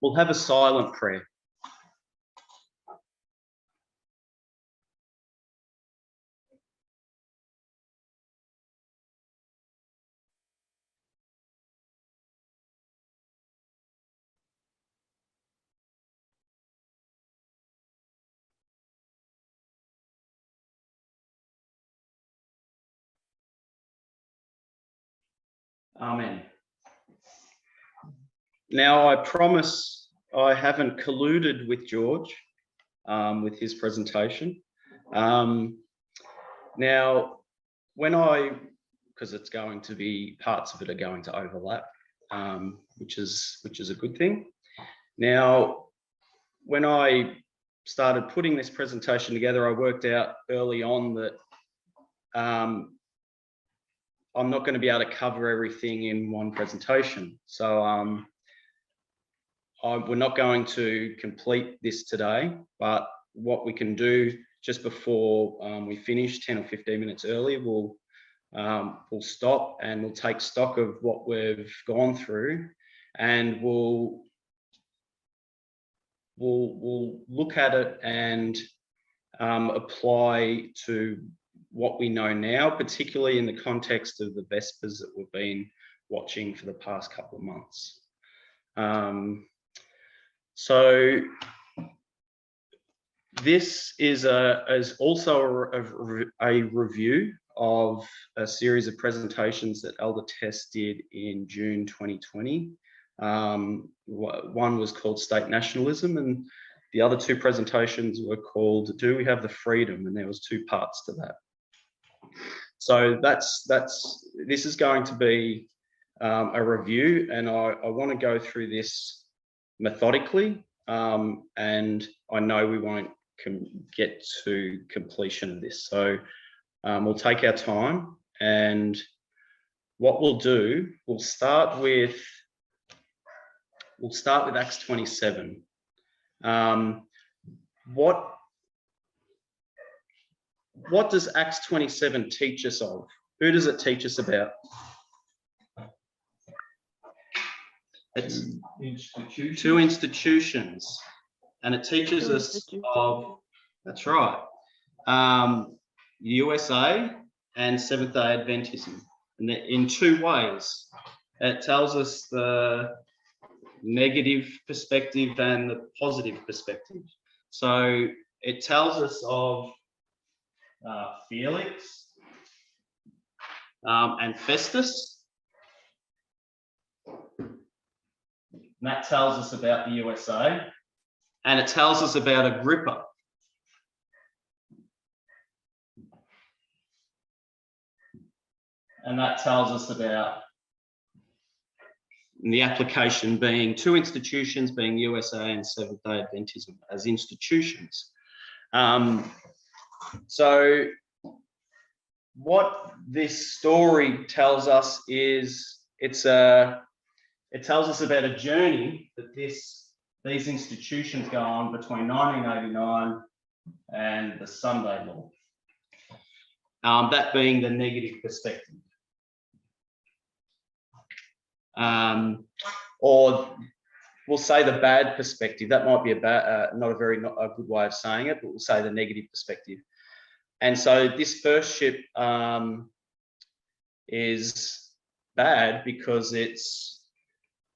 we'll have a silent prayer. Amen. Now, I promise I haven't colluded with George with his presentation. Now, because it's going to be, parts of it are going to overlap, which is a good thing. Now, when I started putting this presentation together, I worked out early on that I'm not going to be able to cover everything in one presentation. So we're not going to complete this today, but what we can do just before we finish 10 or 15 minutes early, we'll stop and we'll take stock of what we've gone through, and we'll look at it and apply to what we know now, particularly in the context of the Vespers that we've been watching for the past couple of months. So this is also a review of a series of presentations that Elder Tess did in June 2020. One was called State Nationalism, and the other two presentations were called Do We Have the Freedom? And there was two parts to that. So this is going to be a review, and I want to go through this methodically, and I know we won't get to completion of this. So we'll take our time, and what we'll do, we'll start with Acts 27. What does Acts 27 teach us of? Who does it teach us about? It's two institutions, and it teaches us of, that's right, USA and Seventh-day Adventism, and in two ways. It tells us the negative perspective and the positive perspective. So it tells us of Felix and Festus. And that tells us about the USA, and it tells us about Agrippa. And that tells us about the application being two institutions, being USA and Seventh-day Adventism as institutions. So what this story tells us is it tells us about a journey that these institutions go on between 1989 and the Sunday Law. That being the negative perspective. Or we'll say the bad perspective. That might be not a good way of saying it, but we'll say the negative perspective. And so this first ship is bad because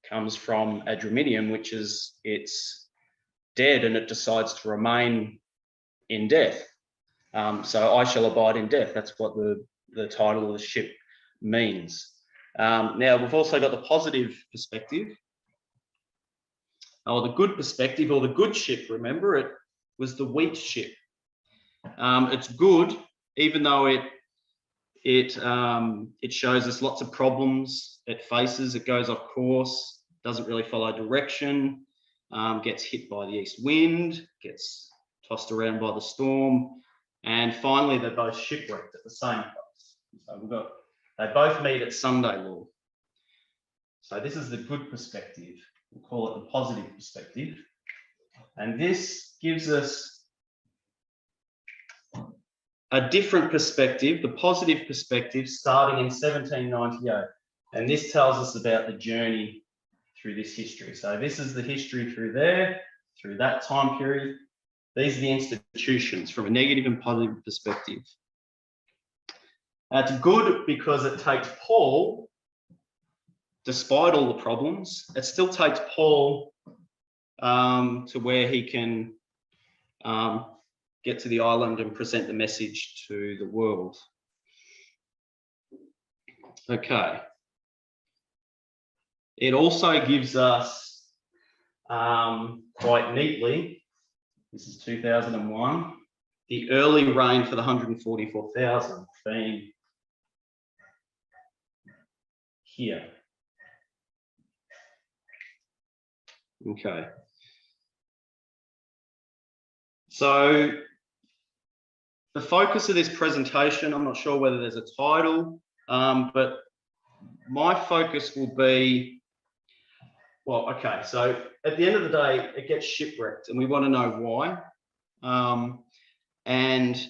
comes from Adramyttium, which is it's dead, and it decides to remain in death. So I shall abide in death. That's what the title of the ship means. Now we've also got the positive perspective, or the good perspective, or the good ship. Remember, it was the wheat ship. It's good, even though it shows us lots of problems it faces. It goes off course, doesn't really follow direction, gets hit by the east wind, gets tossed around by the storm, and finally they're both shipwrecked at the same place. So they both meet at Sunday Law. So this is the good perspective. We'll call it the positive perspective. And this gives us a different perspective, the positive perspective, starting in 1798. And this tells us about the journey through this history. So this is the history through there, through that time period. These are the institutions from a negative and positive perspective. It's good because it takes Paul, despite all the problems, it still takes Paul to where he can get to the island and present the message to the world. Okay. It also gives us quite neatly, this is 2001, the early reign for the 144,000 being here. Okay. So the focus of this presentation, I'm not sure whether there's a title, but my focus will be, well, okay, so at the end of the day, it gets shipwrecked and we want to know why. And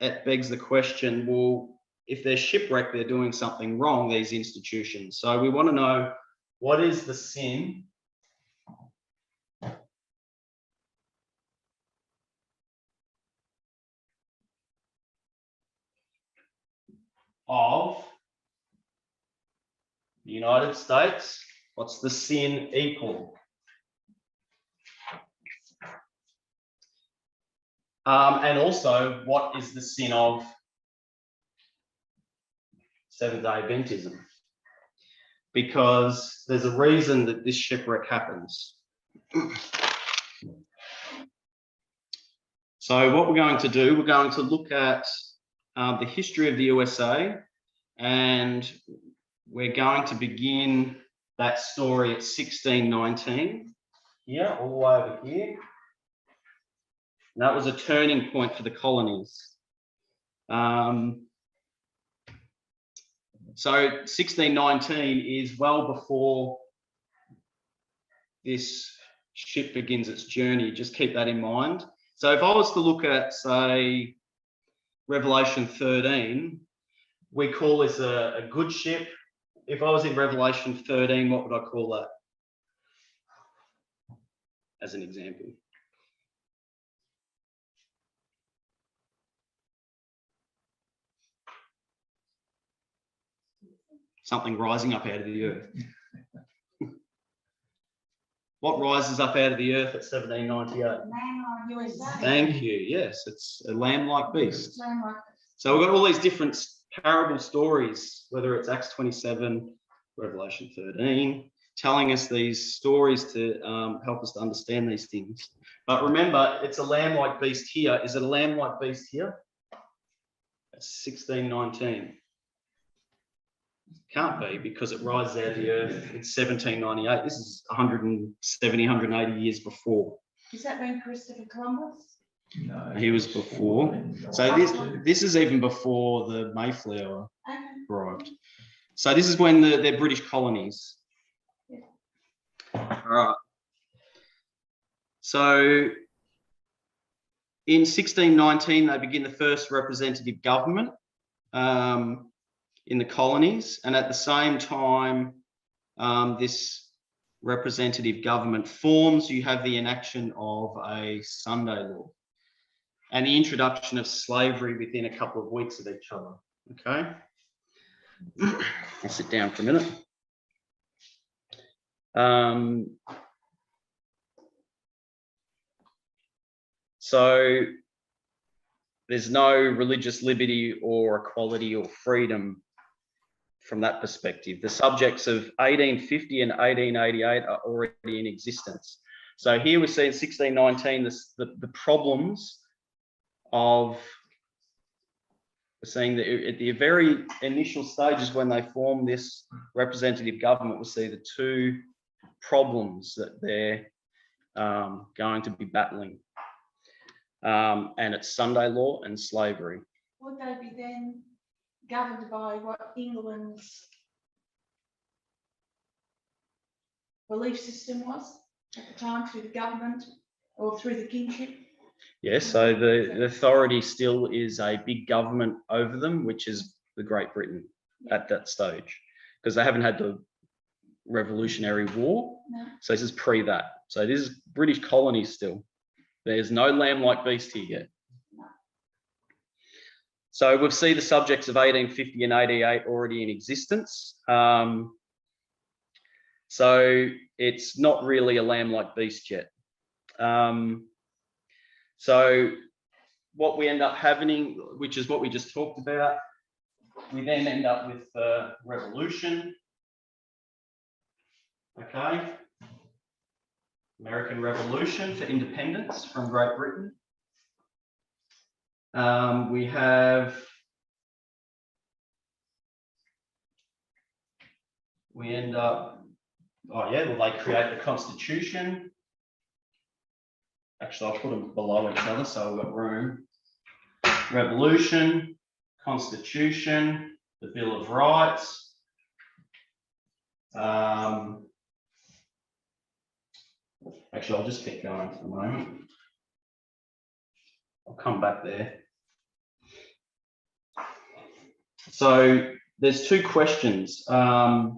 it begs the question, well, if they're shipwrecked, they're doing something wrong, these institutions. So we want to know, what is the sin of the United States? What's the sin equal? And also, what is the sin of Seventh-day Adventism? Because there's a reason that this shipwreck happens. So what we're going to do, we're going to look at the history of the USA, and we're going to begin that story at 1619, here, all the way over here. And that was a turning point for the colonies. So 1619 is well before this ship begins its journey. Just keep that in mind. So if I was to look at, say, Revelation 13, we call this a good ship. If I was in Revelation 13, what would I call that? As an example. Something rising up out of the earth. What rises up out of the earth at 1798? Thank you. Yes, it's a lamb-like beast. So we've got all these different parable stories, whether it's Acts 27, Revelation 13, telling us these stories to help us to understand these things. But remember, it's a lamb-like beast here. Is it a lamb-like beast here? That's 1619. Can't be, because it rises out of the earth in 1798. This is 170, 180 years before. Is that when Christopher Columbus? No, he was before. So this is even before the Mayflower arrived. So this is when they're British colonies. Yeah. All right. So in 1619, they begin the first representative government in the colonies, and at the same time this representative government forms, you have the enaction of a Sunday law and the introduction of slavery within a couple of weeks of each other. Okay, I'll sit down for a minute. So there's no religious liberty or equality or freedom from that perspective. The subjects of 1850 and 1888 are already in existence. So here we see in 1619 the problems of, we're seeing that at the very initial stages when they form this representative government, we'll see the two problems that they're going to be battling. And it's Sunday law and slavery. Would they be then governed by what England's belief system was at the time, through the government or through the kingship? Yes, so the authority still is a big government over them, which is the Great Britain at that stage, because they haven't had to Revolutionary War. No. So this is pre that. So this is British colonies still. There's no lamb like beast here yet. No. So we'll see the subjects of 1850 and 88 already in existence. So it's not really a lamb like beast yet. So what we end up having, which is what we just talked about, we then end up with the revolution. Okay. American Revolution for independence from Great Britain. We end up, oh yeah, well, they create the Constitution. Actually, I'll put them below each other so we've got room. Revolution, Constitution, the Bill of Rights. Actually, I'll just keep going for a moment. I'll come back there. So there's two questions. Why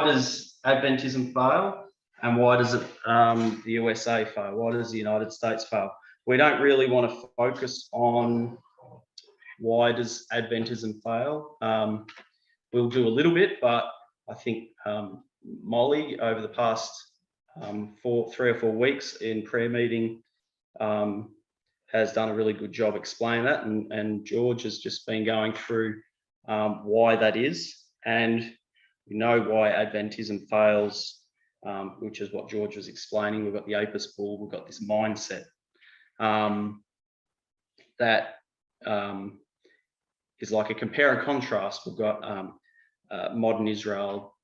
does Adventism fail? And why does the USA fail? Why does the United States fail? We don't really want to focus on why does Adventism fail. We'll do a little bit, but I think Molly, over the past 3 or 4 weeks in prayer meeting, has done a really good job explaining that, and George has just been going through why that is, and we know why Adventism fails, which is what George was explaining. We've got the Apis bull, we've got this mindset that is like a compare and contrast. We've got modern Israel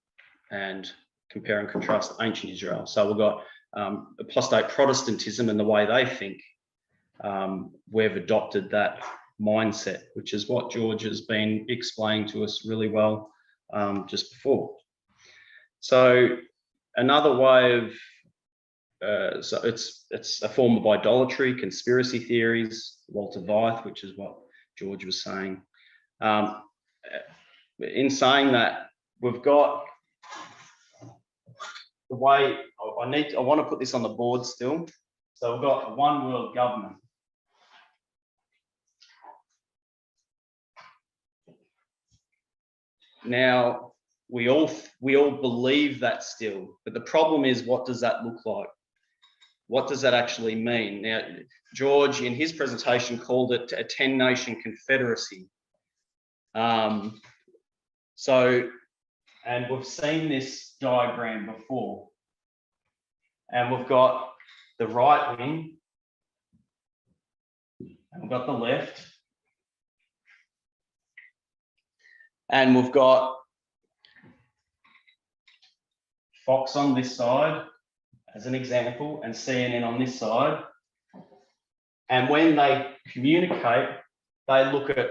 and compare and contrast ancient Israel. So we've got apostate Protestantism and the way they think. We've adopted that mindset, which is what George has been explaining to us really well just before. So another way of, so it's a form of idolatry, conspiracy theories, Walter Vyth, which is what George was saying. In saying that, we've got the way, I want to put this on the board still. So we've got a one world government. Now, we all believe that still, but the problem is, what does that look like? What does that actually mean? Now, George, in his presentation, called it a 10-nation confederacy. And we've seen this diagram before. And we've got the right wing, and we've got the left. And we've got Fox on this side, as an example, and CNN on this side. And when they communicate, they look at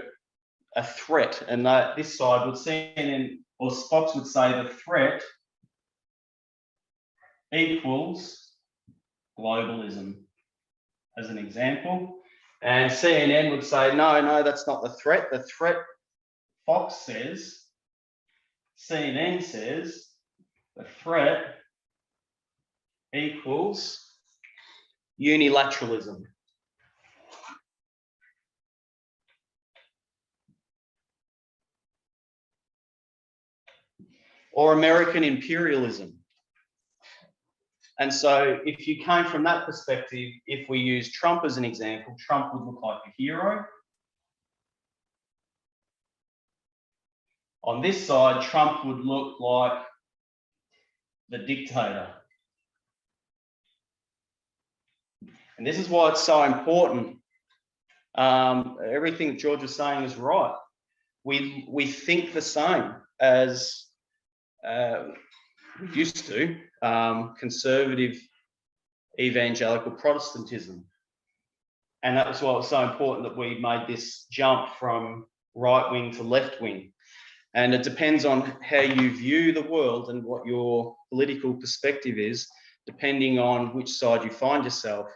a threat, and this side would, CNN or Fox would say the threat equals globalism, as an example. And CNN would say, no, that's not the threat. The threat, Fox says, CNN says, the threat equals unilateralism. Or American imperialism. And so if you came from that perspective, if we use Trump as an example, Trump would look like a hero. On this side, Trump would look like the dictator. And this is why it's so important. Everything George was saying is right. We think the same as we used to, conservative evangelical Protestantism. And that was why it was so important that we made this jump from right wing to left wing. And it depends on how you view the world and what your political perspective is, depending on which side you find yourself.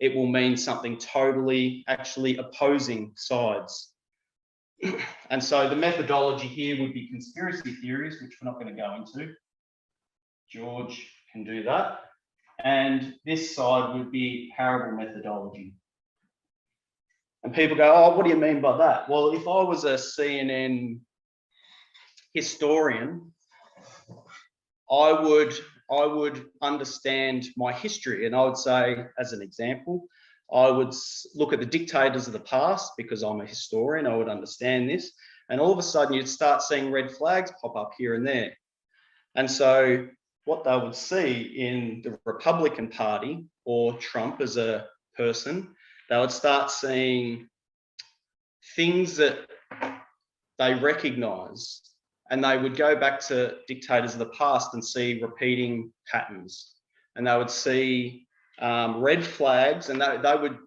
It will mean something totally actually opposing sides. And so the methodology here would be conspiracy theories, which we're not going to go into. George can do that. And this side would be parable methodology. And people go, oh, what do you mean by that? Well, if I was a CNN historian, I would understand my history, and I would say, as an example, I would look at the dictators of the past because I'm a historian. I would understand this, and all of a sudden you'd start seeing red flags pop up here and there. And so what they would see in the Republican Party or Trump as a person, they would start seeing things that they recognise, and they would go back to dictators of the past and see repeating patterns, and they would see red flags, and they would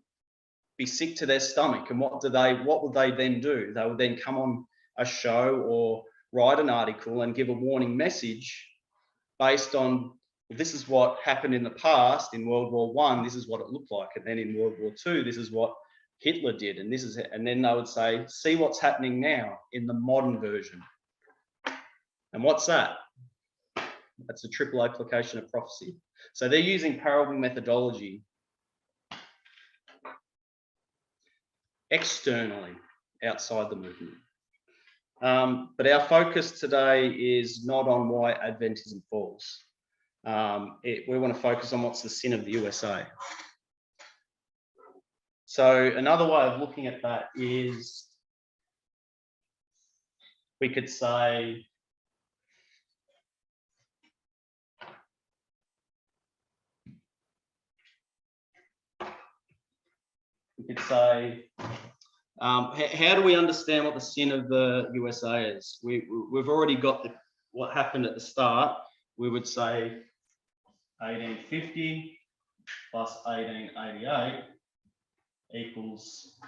be sick to their stomach. And what would they then do? They would then come on a show or write an article and give a warning message based on, well, this is what happened in the past in World War I, this is what it looked like, and then in World War II, this is what Hitler did, and this is it. And then they would say, see what's happening now in the modern version. And what's that? That's a triple application of prophecy. So they're using parable methodology externally, outside the movement. But our focus today is not on why Adventism falls. We want to focus on what's the sin of the USA. So another way of looking at that is, we could say, how do we understand what the sin of the USA is? We've already got what happened at the start. We would say 1850 plus 1888 equals,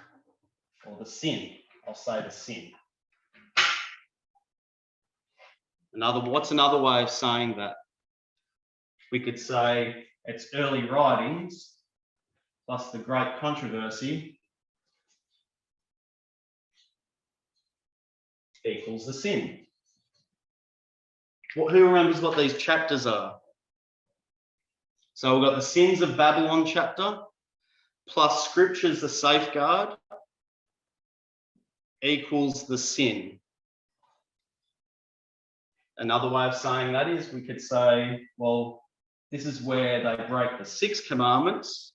or the sin. I'll say the sin. What's another way of saying that? We could say it's early writings plus the great controversy equals the sin. Who remembers what these chapters are? So we've got the sins of Babylon chapter plus scriptures the safeguard equals the sin. Another way of saying that is, we could say, well, this is where they break the 6 commandments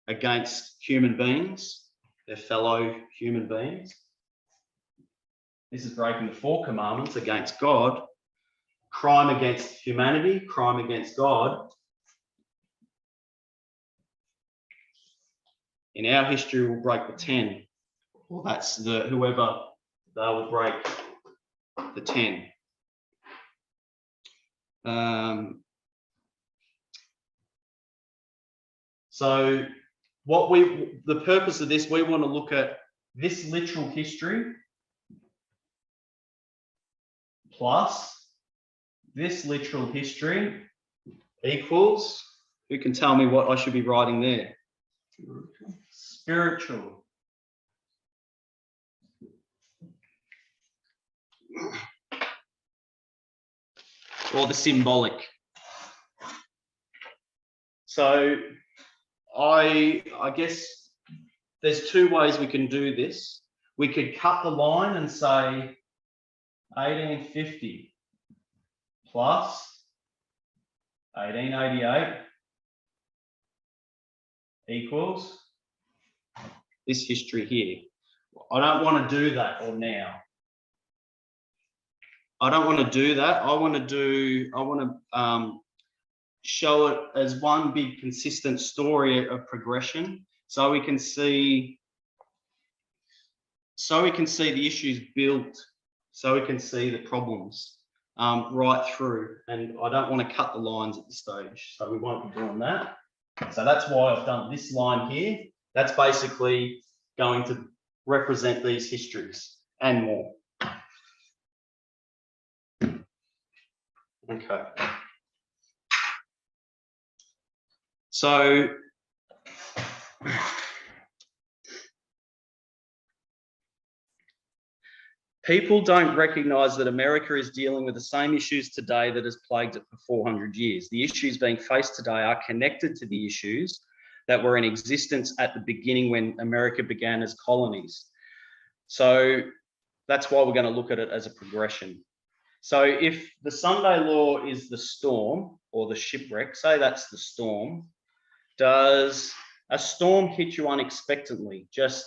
against human beings, their fellow human beings. This is breaking the 4 commandments against God. Crime against humanity, crime against God. In our history, we'll break the 10. Well, that's whoever, they will break the 10. So the purpose of this, we want to look at this literal history plus this literal history equals, who can tell me what I should be writing there? Spiritual. Or the symbolic. So I guess there's 2 ways we can do this. We could cut the line and say 1850 plus 1888 equals this history here. I don't want to do that or now. I don't want to do that. I want to show it as one big consistent story of progression, so we can see the issues built, so we can see the problems right through. And I don't want to cut the lines at this stage, so we won't be doing that. So that's why I've done this line here. That's basically going to represent these histories and more. Okay. So People don't recognise that America is dealing with the same issues today that has plagued it for 400 years. The issues being faced today are connected to the issues that were in existence at the beginning when America began as colonies. So that's why we're going to look at it as a progression. So if the Sunday law is the storm or the shipwreck, say that's the storm, does a storm hit you unexpectedly? Just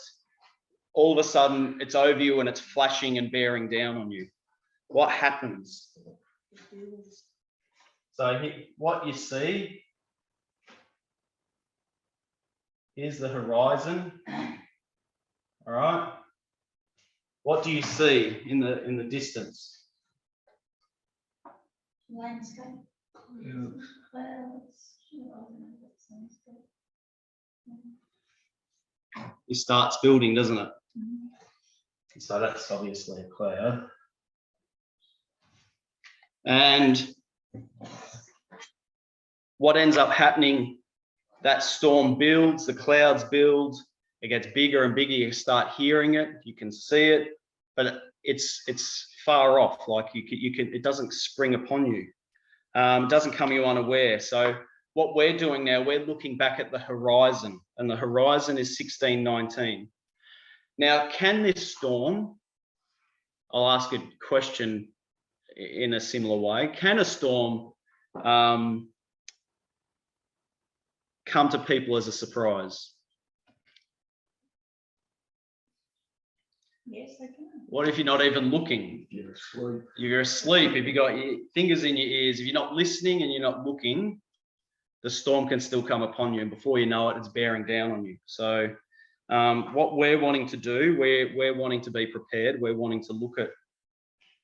all of a sudden it's over you and it's flashing and bearing down on you. What happens? So what you see, here's the horizon. All right. What do you see in the distance? Landscape. Yeah. Clouds. It starts building, doesn't it? Mhm. So that's obviously a cloud. And what ends up happening, that storm builds, the clouds build, it gets bigger and bigger, you start hearing it, you can see it, but it's far off, like you can it doesn't spring upon you. It doesn't come you unaware. So what we're doing now, we're looking back at the horizon, and the horizon is 1619. Now, can this storm, I'll ask a question in a similar way, can a storm come to people as a surprise? Yes, they can. What if you're not even looking? You're asleep. You're asleep. If you got your fingers in your ears, if you're not listening and you're not looking, the storm can still come upon you, and before you know it, it's bearing down on you. So what we're wanting to do, we're wanting to be prepared. We're wanting to look at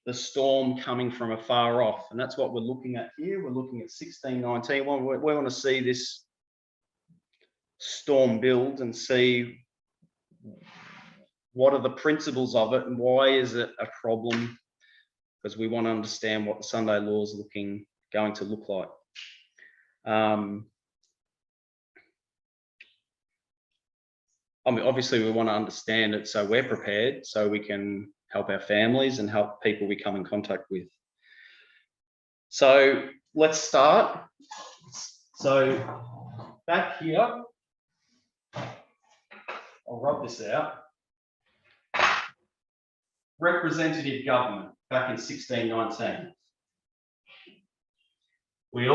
the storm coming from afar off, and that's what we're looking at here. We're looking at 1619. We want to see this storm build and see what are the principles of it and why is it a problem, because we want to understand what the Sunday law is going to look like. I mean, obviously we want to understand it so we're prepared, so we can help our families and help people we come in contact with. So let's start. So back here, I'll rub this out. Representative government back in 1619. I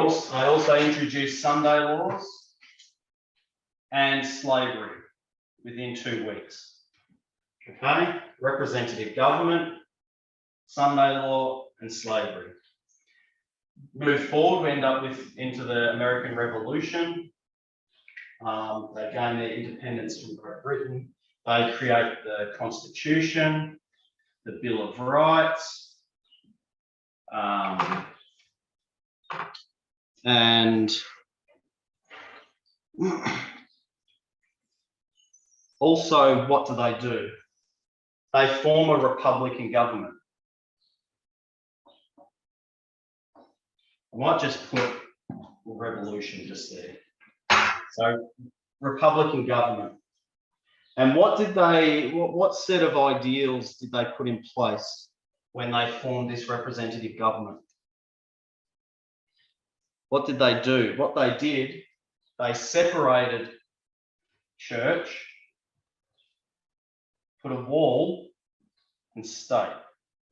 also introduced Sunday laws and slavery within 2 weeks. Okay, representative government, Sunday law, and slavery. Move forward, we end up into the American Revolution. They gain their independence from Great Britain. They create the Constitution, the Bill of Rights, and also, what do? They form a Republican government. I might just put revolution just there. So, Republican government. And what set of ideals did they put in place when they formed this representative government? What did they do? What they did, they separated church, put a wall, and state.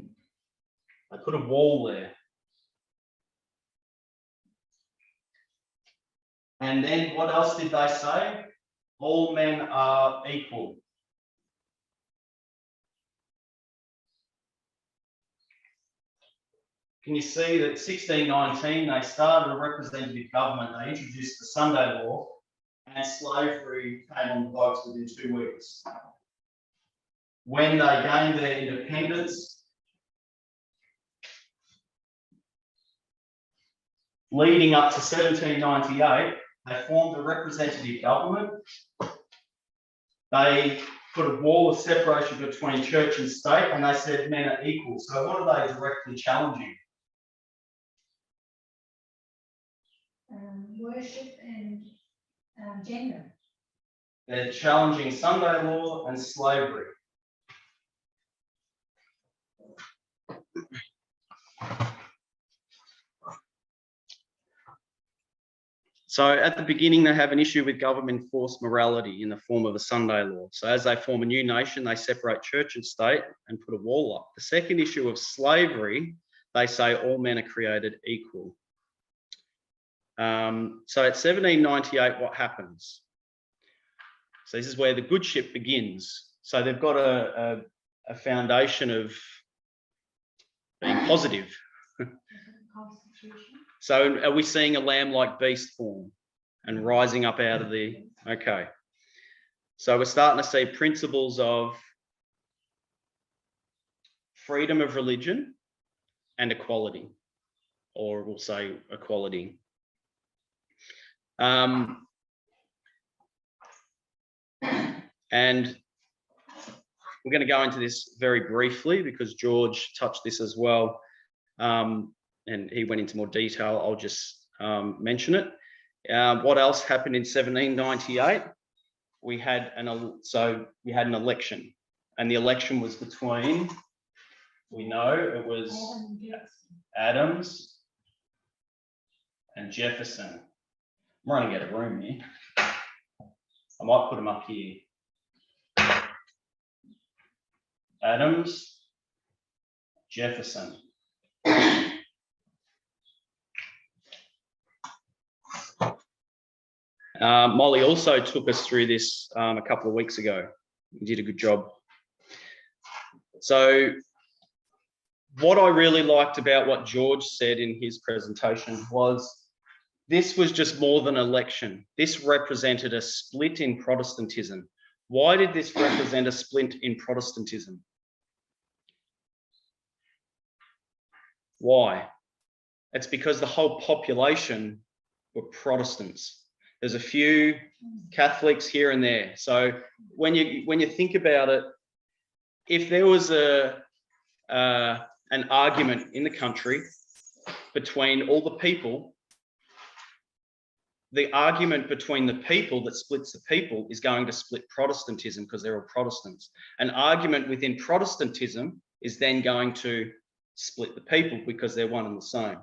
They put a wall there. And then what else did they say? All men are equal. Can you see that 1619, they started a representative government, they introduced the Sunday law, and slavery came on the books within 2 weeks. When they gained their independence, leading up to 1798, they formed a representative government. They put a wall of separation between church and state, and they said men are equal. So what are they directly challenging? Worship and gender. They're challenging Sunday law and slavery. So at the beginning, they have an issue with government-enforced morality in the form of a Sunday law. So as they form a new nation, they separate church and state and put a wall up. The second issue of slavery, they say all men are created equal. So at 1798, what happens? So this is where the good ship begins. So they've got a foundation of being positive. So are we seeing a lamb-like beast form and rising up out of the, okay. So we're starting to see principles of freedom of religion and equality, or we'll say equality. And we're going to go into this very briefly because George touched this as well. And he went into more detail. I'll just mention it. What else happened in 1798? We had an election, and the election was between, we know it was Adams and Jefferson. I'm running out of room here. I might put them up here. Adams, Jefferson. Molly also took us through this a couple of weeks ago. You did a good job. So what I really liked about what George said in his presentation was this was just more than an election. This represented a split in Protestantism. Why did this represent a split in Protestantism? Why? It's because the whole population were Protestants. There's a few Catholics here and there. So when you think about it, if there was an argument in the country between all the people, the argument between the people that splits the people is going to split Protestantism because they're all Protestants. An argument within Protestantism is then going to split the people because they're one and the same.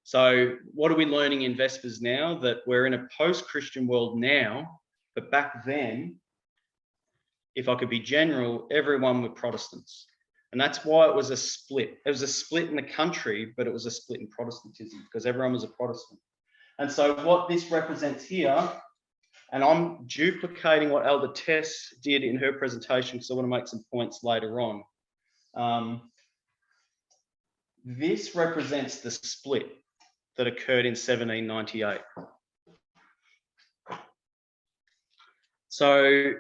So what are we learning in Vespers now? That we're in a post-Christian world now, but back then, if I could be general, everyone were Protestants. And that's why it was a split. It was a split in the country, but it was a split in Protestantism because everyone was a Protestant. And so what this represents here, and I'm duplicating what Elder Tess did in her presentation because I want to make some points later on. This represents the split that occurred in 1798. So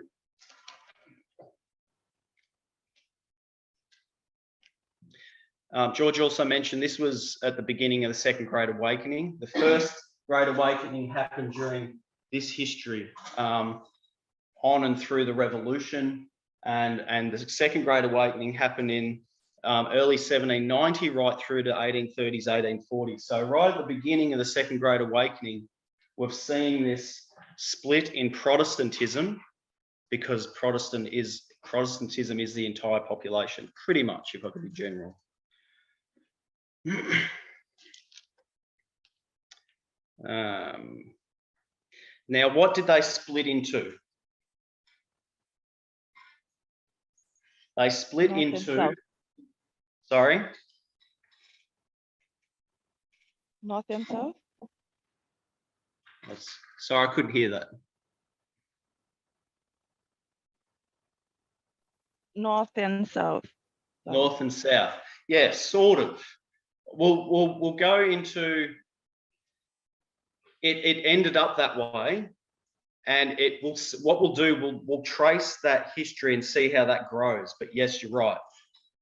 George also mentioned this was at the beginning of the Second Great Awakening. The First Great Awakening happened during this history, on and through the Revolution, and the Second Great Awakening happened in early 1790 right through to 1830s, 1840s. So right at the beginning of the Second Great Awakening, we've seen this split in Protestantism because Protestantism is the entire population, pretty much, if I could be general. Now, what did they split into? They split into... Sorry? North and South? Sorry, I couldn't hear that. North and South. North and South. Yeah, sort of. We'll go into... It ended up that way, and what we'll do, we'll trace that history and see how that grows. But yes, you're right.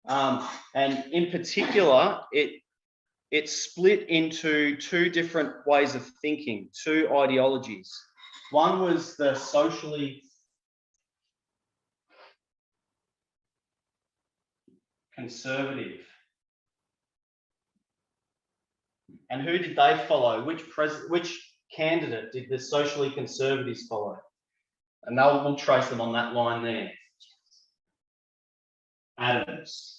And in particular, it split into two different ways of thinking, two ideologies. One was the socially conservative. And who did they follow? Which candidate did the socially conservatives follow? And we'll trace them on that line there. Adams.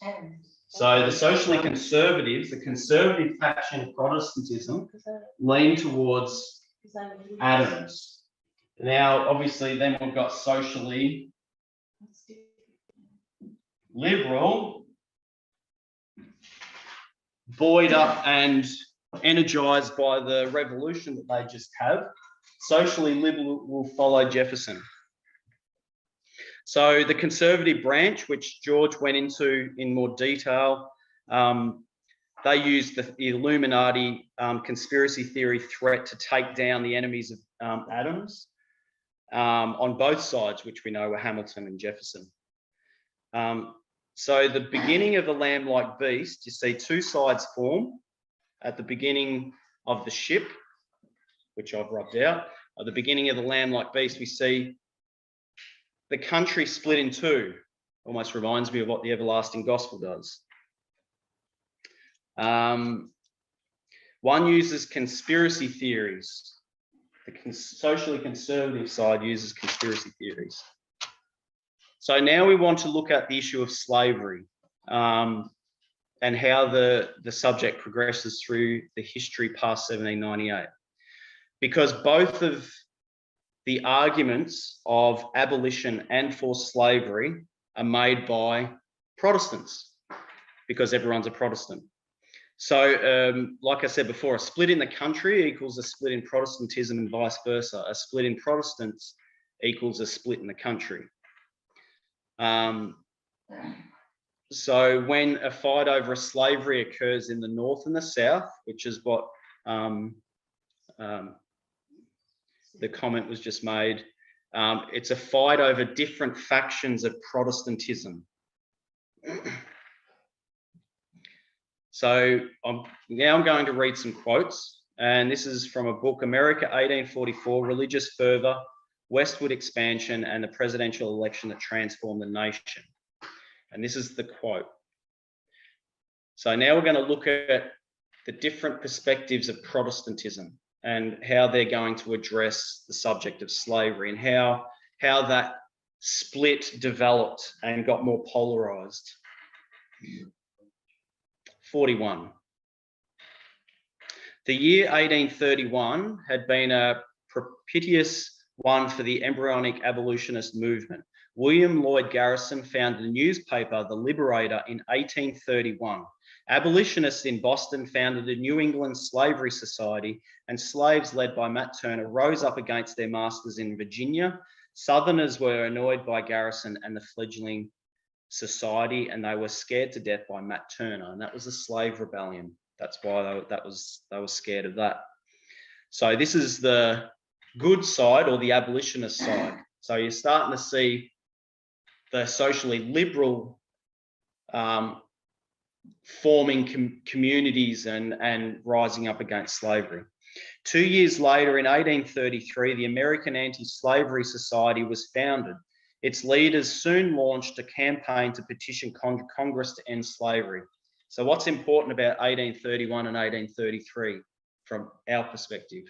So the socially conservatives, the conservative faction of Protestantism, lean towards 'Cause they were- Adams. Now, obviously, then we've got socially That's different. liberal, buoyed up and energized by the revolution that they just have. Socially liberal will follow Jefferson. So the conservative branch, which George went into in more detail, they used the Illuminati conspiracy theory threat to take down the enemies of Adams on both sides, which we know were Hamilton and Jefferson. So the beginning of the lamb-like beast, you see two sides form at the beginning of the ship, which I've rubbed out. At the beginning of the lamb-like beast, we see the country split in two. Almost reminds me of what the everlasting gospel does. One uses conspiracy theories. The socially conservative side uses conspiracy theories. So now we want to look at the issue of slavery and how the subject progresses through the history past 1798. Because both of the arguments of abolition and forced slavery are made by Protestants, because everyone's a Protestant. So, like I said before, a split in the country equals a split in Protestantism and vice versa. A split in Protestants equals a split in the country. So when a fight over slavery occurs in the North and the South, which is what the comment was just made, it's a fight over different factions of Protestantism. So now I'm going to read some quotes, and this is from a book, America 1844, Religious Fervor, Westward Expansion, and the Presidential Election that Transformed the Nation. And this is the quote. So now we're going to look at the different perspectives of Protestantism and how they're going to address the subject of slavery and how that split developed and got more polarized. 41. The year 1831 had been a propitious one for the embryonic abolitionist movement. William Lloyd Garrison founded the newspaper, The Liberator, in 1831. Abolitionists in Boston founded the New England Slavery Society, and slaves led by Matt Turner rose up against their masters in Virginia. Southerners were annoyed by Garrison and the fledgling society, and they were scared to death by Matt Turner, and that was a slave rebellion. That's why they were scared of that. So this is the good side, or the abolitionist side. So you're starting to see the socially liberal forming communities and rising up against slavery. 2 years later, in 1833, the American Anti-Slavery Society was founded. Its leaders soon launched a campaign to petition Congress to end slavery. So what's important about 1831 and 1833 from our perspective?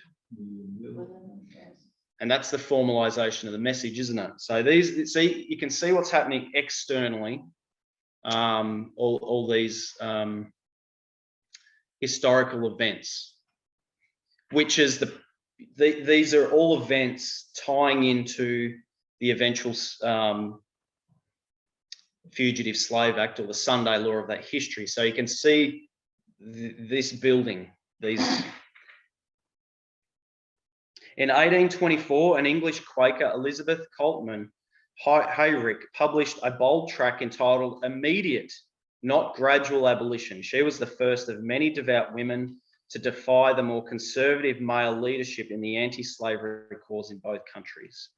And that's the formalization of the message, isn't it? So you can see what's happening externally, all these historical events, which is these are all events tying into the eventual Fugitive Slave Act, or the Sunday Law of that history. So you can see this building, these. In 1824, an English Quaker, Elizabeth Coltman Hayrick, published a bold tract entitled Immediate, Not Gradual Abolition. She was the first of many devout women to defy the more conservative male leadership in the anti-slavery cause in both countries.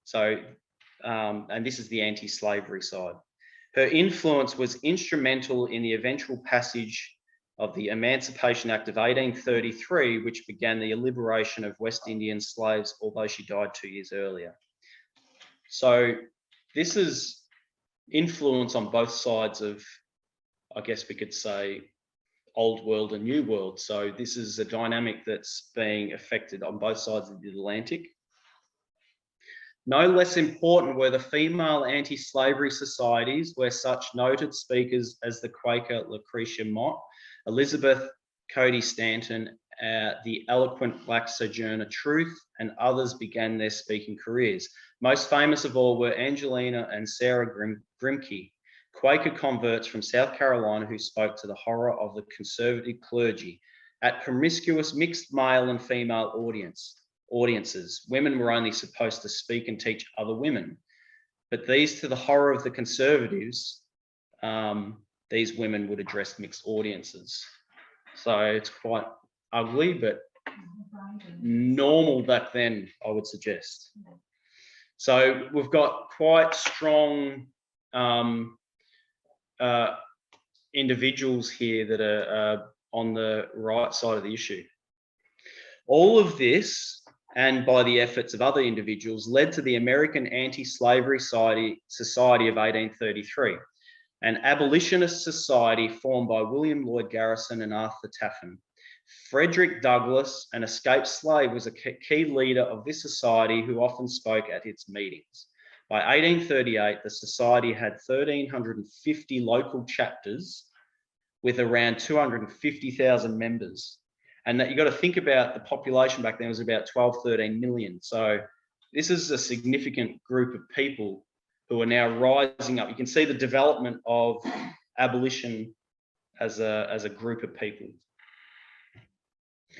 So, and this is the anti-slavery side. Her influence was instrumental in the eventual passage of the Emancipation Act of 1833, which began the liberation of West Indian slaves, although she died 2 years earlier. So this is influence on both sides of, I guess we could say, old world and new world. So this is a dynamic that's being affected on both sides of the Atlantic. No less important were the female anti-slavery societies, where such noted speakers as the Quaker Lucretia Mott, Elizabeth Cody Stanton, the eloquent black sojourner Truth, and others began their speaking careers. Most famous of all were Angelina and Sarah Grimke, Quaker converts from South Carolina who spoke to the horror of the conservative clergy at promiscuous mixed male and female audiences. Women were only supposed to speak and teach other women, but these, to the horror of the conservatives, these women would address mixed audiences. So it's quite ugly, but normal back then, I would suggest. So we've got quite strong individuals here that are on the right side of the issue. All of this, and by the efforts of other individuals, led to the American Anti-Slavery Society of 1833, an abolitionist society formed by William Lloyd Garrison and Arthur Taffin. Frederick Douglass, an escaped slave, was a key leader of this society who often spoke at its meetings. By 1838, the society had 1,350 local chapters with around 250,000 members. And that, you got to think about the population back then was about 12, 13 million. So this is a significant group of people who are now rising up. You can see the development of abolition as a group of people.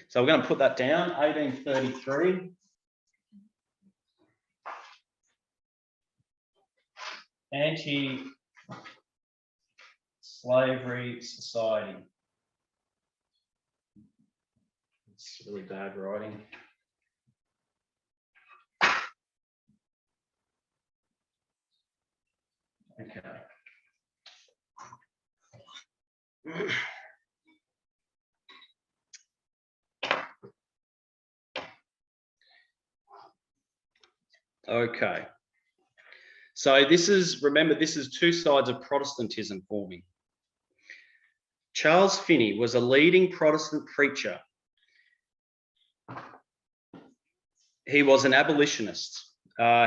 So we're going to put that down, 1833. Anti-Slavery Society. It's really bad writing. Okay. Okay. So this is, remember, this is two sides of Protestantism forming. Charles Finney was a leading Protestant preacher. He was an abolitionist.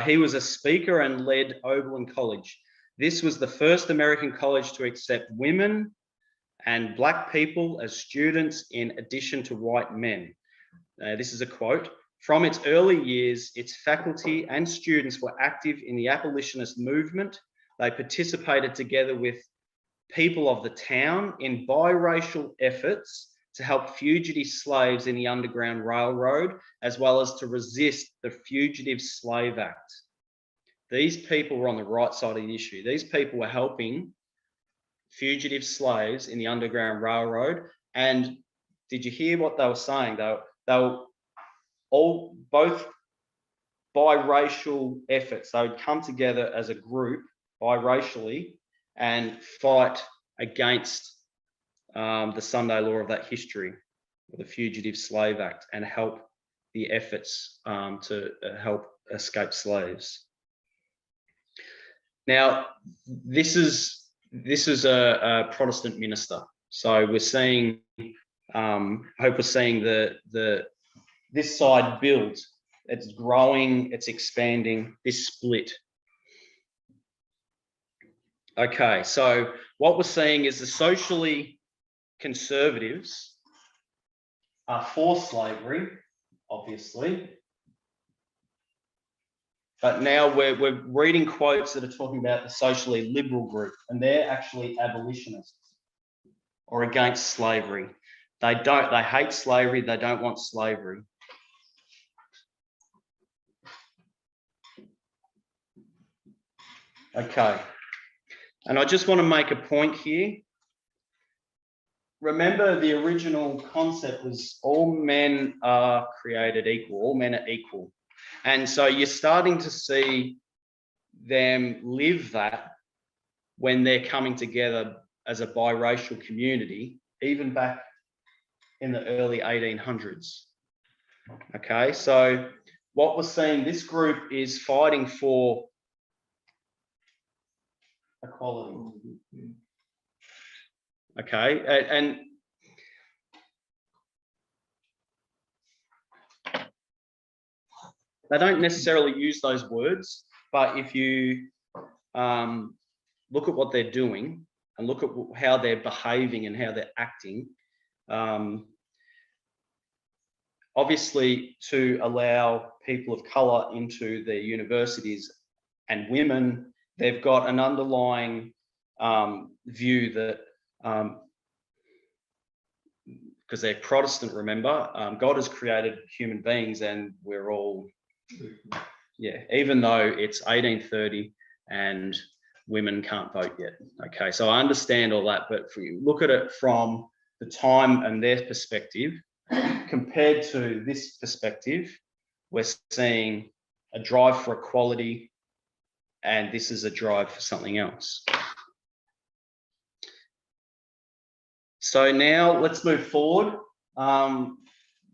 He was a speaker and led Oberlin College. This was the first American college to accept women and black people as students in addition to white men. This is a quote. From its early years, its faculty and students were active in the abolitionist movement. They participated together with people of the town in biracial efforts to help fugitive slaves in the Underground Railroad, as well as to resist the Fugitive Slave Act. These people were on the right side of the issue. These people were helping fugitive slaves in the Underground Railroad. And did you hear what they were saying? They were all both biracial efforts. They would come together as a group biracially and fight against the Sunday law of that history, or the Fugitive Slave Act, and help the efforts to help escaped slaves. Now, this is a Protestant minister. So we're seeing, hope we're seeing this side build. It's growing, it's expanding, this split. Okay, so what we're seeing is the socially conservatives are for slavery, obviously. But now we're reading quotes that are talking about the socially liberal group, and they're actually abolitionists or against slavery. They hate slavery, they don't want slavery. Okay, and I just want to make a point here. Remember, the original concept was all men are created equal, all men are equal. And so you're starting to see them live that when they're coming together as a biracial community, even back in the early 1800s. Okay, so what we're seeing, this group is fighting for equality. Okay, and they don't necessarily use those words, but if you look at what they're doing and look at how they're behaving and how they're acting, obviously to allow people of colour into their universities and women, they've got an underlying view that, because they're Protestant, remember, God has created human beings and we're all, yeah, even though it's 1830 and women can't vote yet. Okay, so I understand all that, but if you look at it from the time and their perspective, compared to this perspective, we're seeing a drive for equality, and this is a drive for something else. So now let's move forward.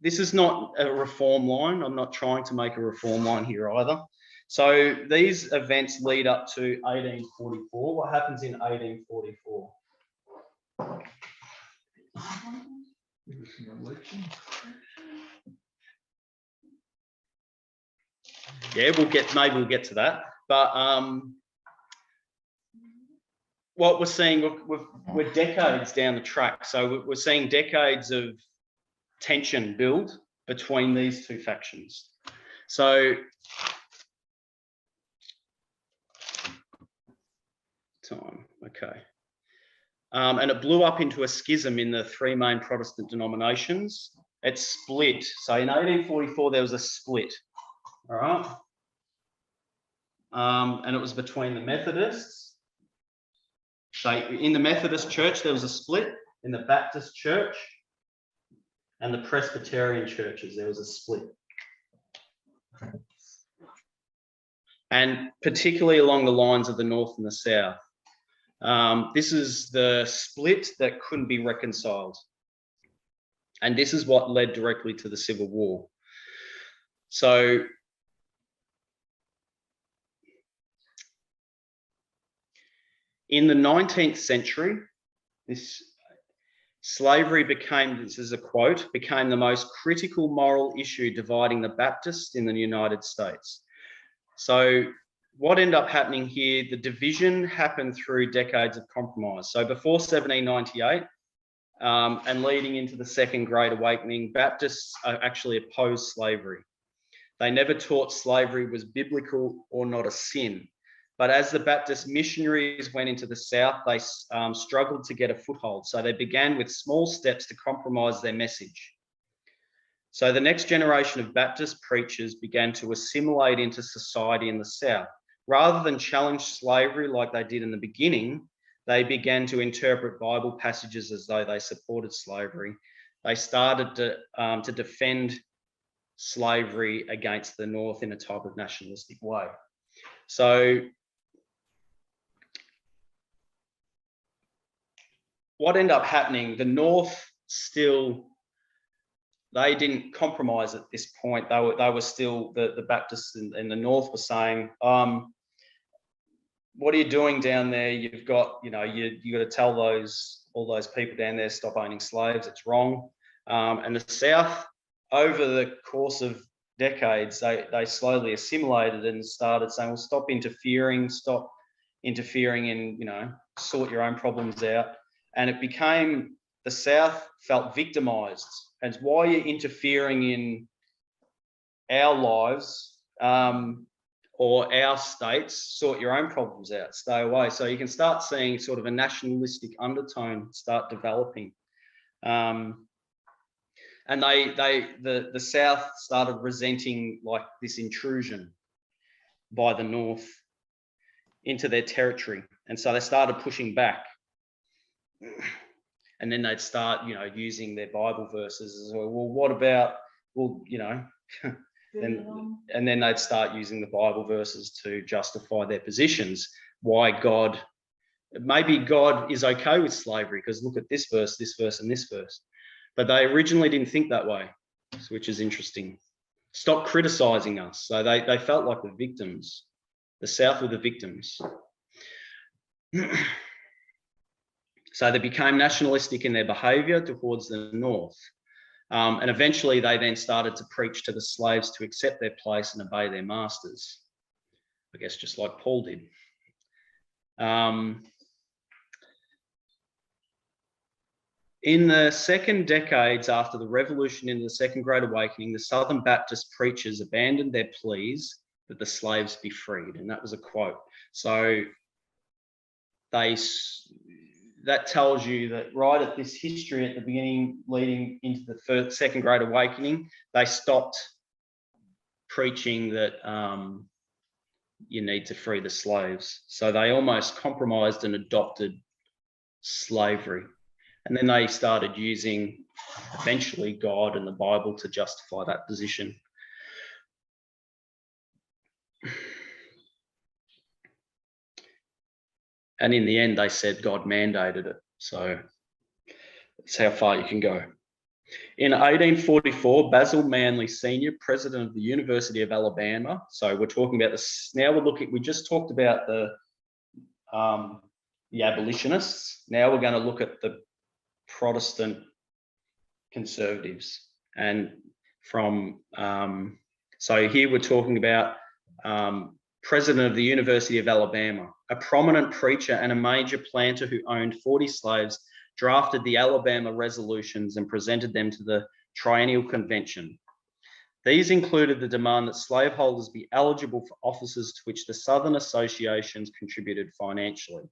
This is not a reform line. I'm not trying to make a reform line here either. So these events lead up to 1844. What happens in 1844? Yeah, maybe we'll get to that. But what we're seeing, we're decades down the track. So we're seeing decades of tension build between these two factions. So okay. And it blew up into a schism in the three main Protestant denominations. It split. So in 1844, there was a split. All right. And it was between the Methodists. So in the Methodist church, there was a split. In the Baptist church and the Presbyterian churches, there was a split. And particularly along the lines of the North and the South. This is the split that couldn't be reconciled. And this is what led directly to the Civil War. So in the 19th century, slavery became, this is a quote, became the most critical moral issue dividing the Baptists in the United States. So what ended up happening here, the division happened through decades of compromise. So before 1798 and leading into the Second Great Awakening, Baptists actually opposed slavery. They never taught slavery was biblical or not a sin. But as the Baptist missionaries went into the South, they struggled to get a foothold. So they began with small steps to compromise their message. So the next generation of Baptist preachers began to assimilate into society in the South. Rather than challenge slavery like they did in the beginning, they began to interpret Bible passages as though they supported slavery. They started to defend slavery against the North in a type of nationalistic way. So what ended up happening, the North still, they didn't compromise at this point. They were still, the Baptists in the North were saying, what are you doing down there? You've got, you got to tell all those people down there, stop owning slaves. It's wrong. And the South, over the course of decades, they slowly assimilated and started saying, well, stop interfering and, sort your own problems out. And it became, the South felt victimized. And why you're interfering in our lives or our states, sort your own problems out, stay away. So you can start seeing sort of a nationalistic undertone start developing. And the South started resenting like this intrusion by the North into their territory. And so they started pushing back. And then they'd start, using their Bible verses as well. Well, what about, and then they'd start using the Bible verses to justify their positions. Why maybe God is okay with slavery because look at this verse, and this verse. But they originally didn't think that way, which is interesting. Stop criticizing us. So they felt like the victims. The South were the victims. So they became nationalistic in their behaviour towards the North. And eventually they then started to preach to the slaves to accept their place and obey their masters. I guess just like Paul did. In the second decades after the revolution into the Second Great Awakening, the Southern Baptist preachers abandoned their pleas that the slaves be freed. And that was a quote. So that tells you that right at this history at the beginning, leading into the Second Great Awakening, they stopped preaching that you need to free the slaves. So they almost compromised and adopted slavery. And then they started using eventually God and the Bible to justify that position. And in the end, they said God mandated it. So that's how far you can go. In 1844, Basil Manley Sr., president of the University of Alabama. So we're talking about this. Now we just talked about the abolitionists. Now we're going to look at the Protestant conservatives. And so here we're talking about president of the University of Alabama, a prominent preacher and a major planter who owned 40 slaves, drafted the Alabama resolutions and presented them to the Triennial Convention. These included the demand that slaveholders be eligible for offices to which the Southern associations contributed financially.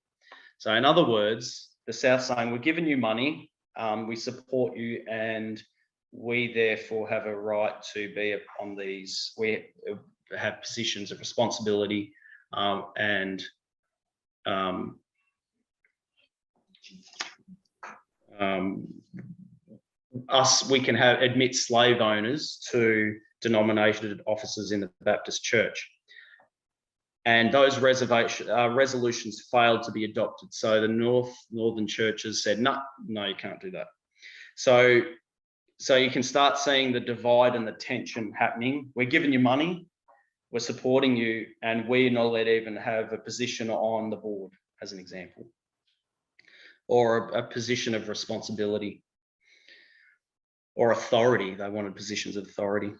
So in other words, the South saying, we're giving you money, we support you, and we therefore have a right to be on these, we have positions of responsibility we can admit slave owners to denominated offices in the Baptist Church. And those resolutions failed to be adopted. So the northern churches said, no, you can't do that. So you can start seeing the divide and the tension happening. We're giving you money, we're supporting you, and we're not allowed to even have a position on the board, as an example, or a position of responsibility or authority. They wanted positions of authority.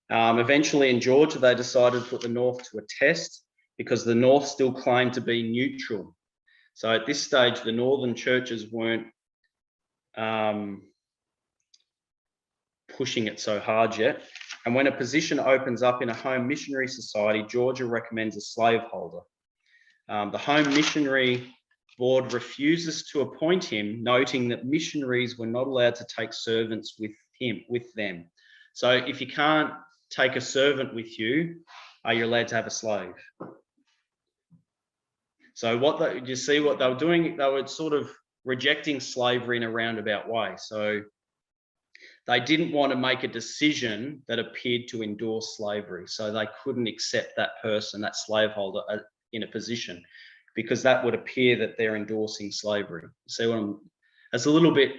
Eventually in Georgia, they decided to put the North to a test because the North still claimed to be neutral. So at this stage, the northern churches weren't pushing it so hard yet. And when a position opens up in a home missionary society, Georgia recommends a slaveholder. The home missionary board refuses to appoint him, noting that missionaries were not allowed to take servants with them. So if you can't take a servant with you, are you allowed to have a slave? So you see what they were doing? They were sort of rejecting slavery in a roundabout way. So they didn't want to make a decision that appeared to endorse slavery. So they couldn't accept that person, that slaveholder, in a position, because that would appear that they're endorsing slavery. See what it's a little bit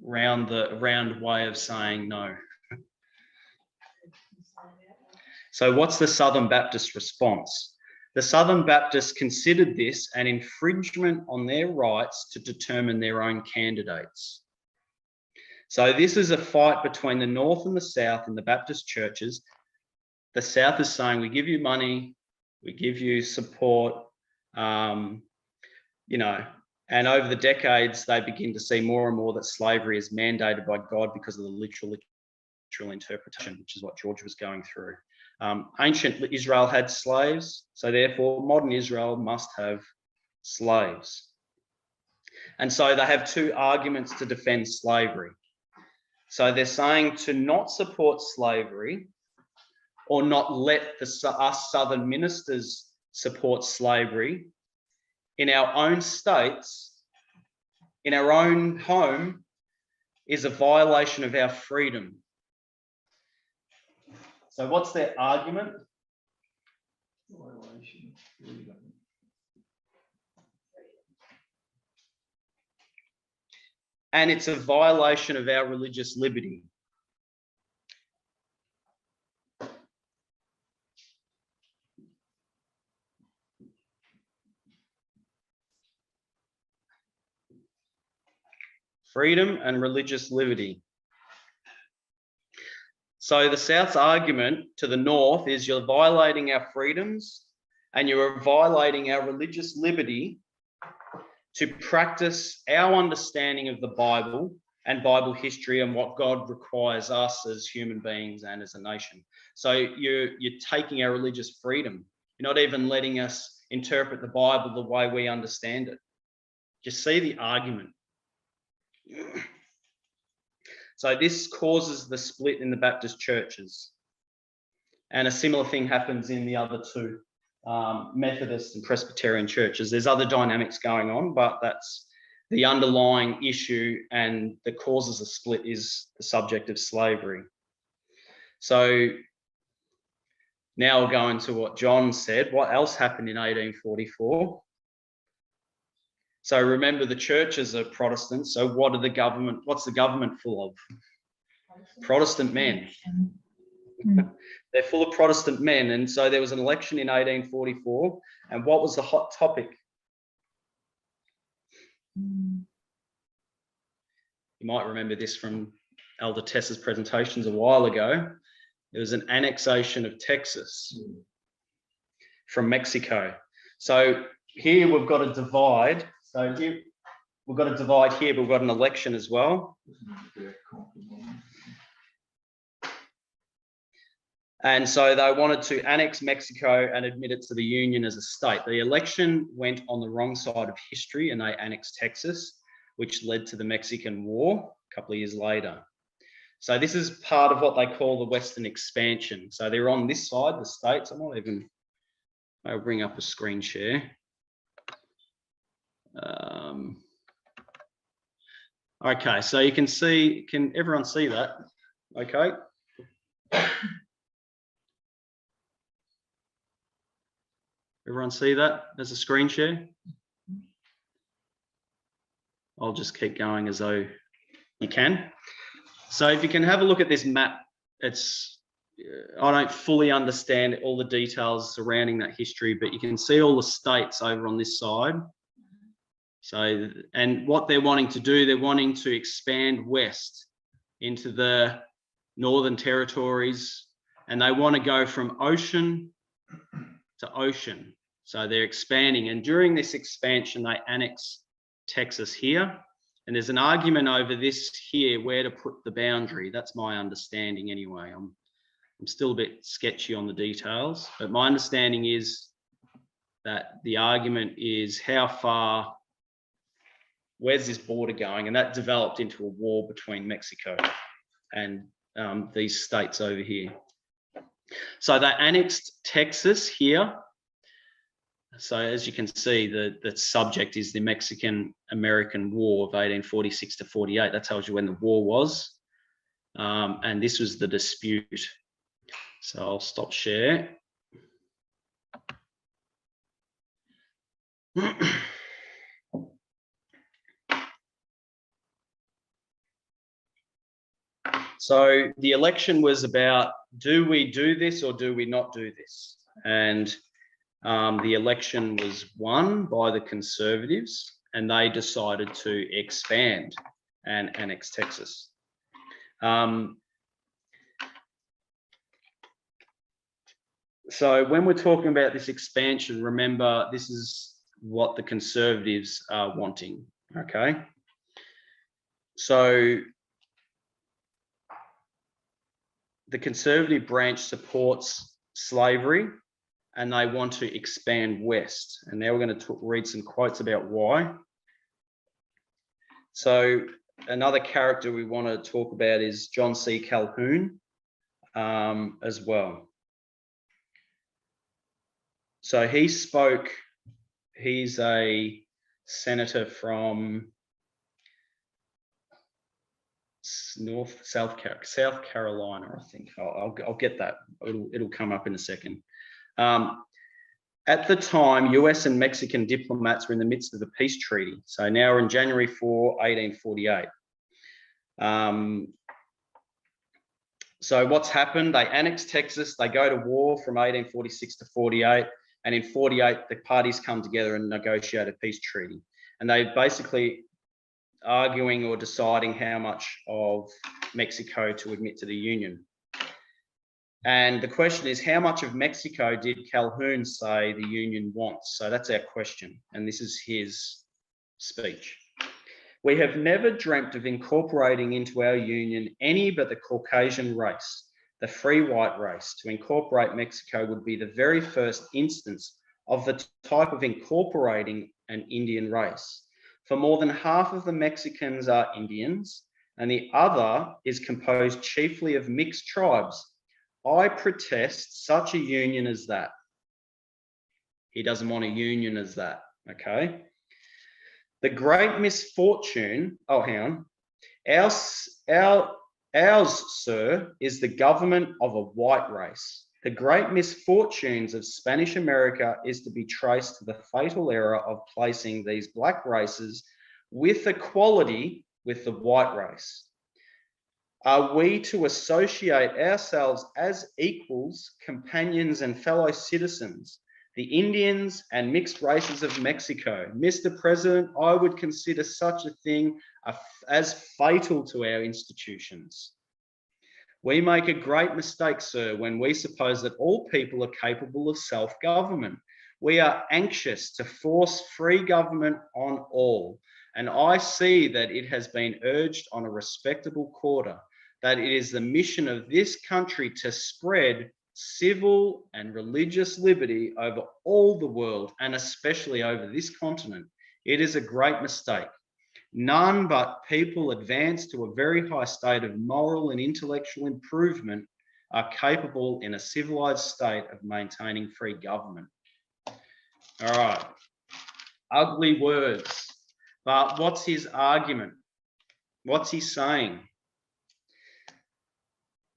round way of saying no. So what's the Southern Baptist response? The Southern Baptists considered this an infringement on their rights to determine their own candidates. So this is a fight between the North and the South in the Baptist churches. The South is saying, we give you money, we give you support, and over the decades, they begin to see more and more that slavery is mandated by God because of the literal interpretation, which is what George was going through. Ancient Israel had slaves, so therefore modern Israel must have slaves. And so they have two arguments to defend slavery. So they're saying to not support slavery or not let us Southern ministers support slavery in our own states, in our own home, is a violation of our freedom. So what's their argument? Violation of freedom. And it's a violation of our religious liberty. Freedom and religious liberty. So the South's argument to the North is you're violating our freedoms and you're violating our religious liberty to practice our understanding of the Bible and Bible history and what God requires us as human beings and as a nation. So you're taking our religious freedom. You're not even letting us interpret the Bible the way we understand it. Just see the argument. So this causes the split in the Baptist churches. And a similar thing happens in the other two Methodist and Presbyterian churches. There's other dynamics going on, but that's the underlying issue, and the causes of split is the subject of slavery. So now we'll go into what John said. What else happened in 1844? So remember, the churches are Protestant. So what's the government full of? Protestant men. They're full of Protestant men. And so there was an election in 1844. And what was the hot topic? You might remember this from Elder Tess's presentations a while ago. There was an annexation of Texas from Mexico. So here we've got a divide. So here we've got a divide here, but we've got an election as well. And so they wanted to annex Mexico and admit it to the Union as a state. The election went on the wrong side of history and they annexed Texas, which led to the Mexican War a couple of years later. So this is part of what they call the Western expansion. So they're on this side, the states. I'll bring up a screen share. Okay, so you can see, can everyone see that? Okay. Everyone see that as a screen share? I'll just keep going as though you can. So if you can have a look at this map, I don't fully understand all the details surrounding that history, but you can see all the states over on this side. So, and what they're wanting to do, they're wanting to expand west into the Northern Territories, and they want to go from ocean to ocean. So they're expanding, and during this expansion, they annex Texas here. And there's an argument over this here, where to put the boundary. That's my understanding anyway. I'm still a bit sketchy on the details, but my understanding is that the argument is how far, where's this border going? And that developed into a war between Mexico and these states over here. So they annexed Texas here. So as you can see, the subject is the Mexican-American War of 1846 to 48. That tells you when the war was. And this was the dispute. So I'll stop share. So the election was about, do we do this or do we not do this? And the election was won by the Conservatives, and they decided to expand and annex Texas. So when we're talking about this expansion, remember, this is what the Conservatives are wanting, okay? So the Conservative branch supports slavery, and they want to expand west. And now we're going to read some quotes about why. So another character we want to talk about is John C. Calhoun as well. So he spoke, he's a senator from South Carolina, I think. I'll get that. It'll come up in a second. At the time, US and Mexican diplomats were in the midst of the peace treaty. So now we're in January 4, 1848. So what's happened? They annex Texas, they go to war from 1846 to 48. And in 48, the parties come together and negotiate a peace treaty. And they basically arguing or deciding how much of Mexico to admit to the Union. And the question is, how much of Mexico did Calhoun say the Union wants? So that's our question. And this is his speech. We have never dreamt of incorporating into our union any but the Caucasian race, the free white race. To incorporate Mexico would be the very first instance of the type of incorporating an Indian race. For more than half of the Mexicans are Indians, and the other is composed chiefly of mixed tribes. I protest such a union as that. He doesn't want a union as that, okay? The great misfortune, oh, hang on. Ours, sir, is the government of a white race. The great misfortunes of Spanish America is to be traced to the fatal error of placing these black races with equality with the white race. Are we to associate ourselves as equals, companions, and fellow citizens, the Indians and mixed races of Mexico? Mr. President, I would consider such a thing as fatal to our institutions. We make a great mistake, sir, when we suppose that all people are capable of self-government. We are anxious to force free government on all, and I see that it has been urged on a respectable quarter that it is the mission of this country to spread civil and religious liberty over all the world, and especially over this continent. It is a great mistake. None but people advanced to a very high state of moral and intellectual improvement are capable in a civilized state of maintaining free government. All right, ugly words, but what's his argument? What's he saying?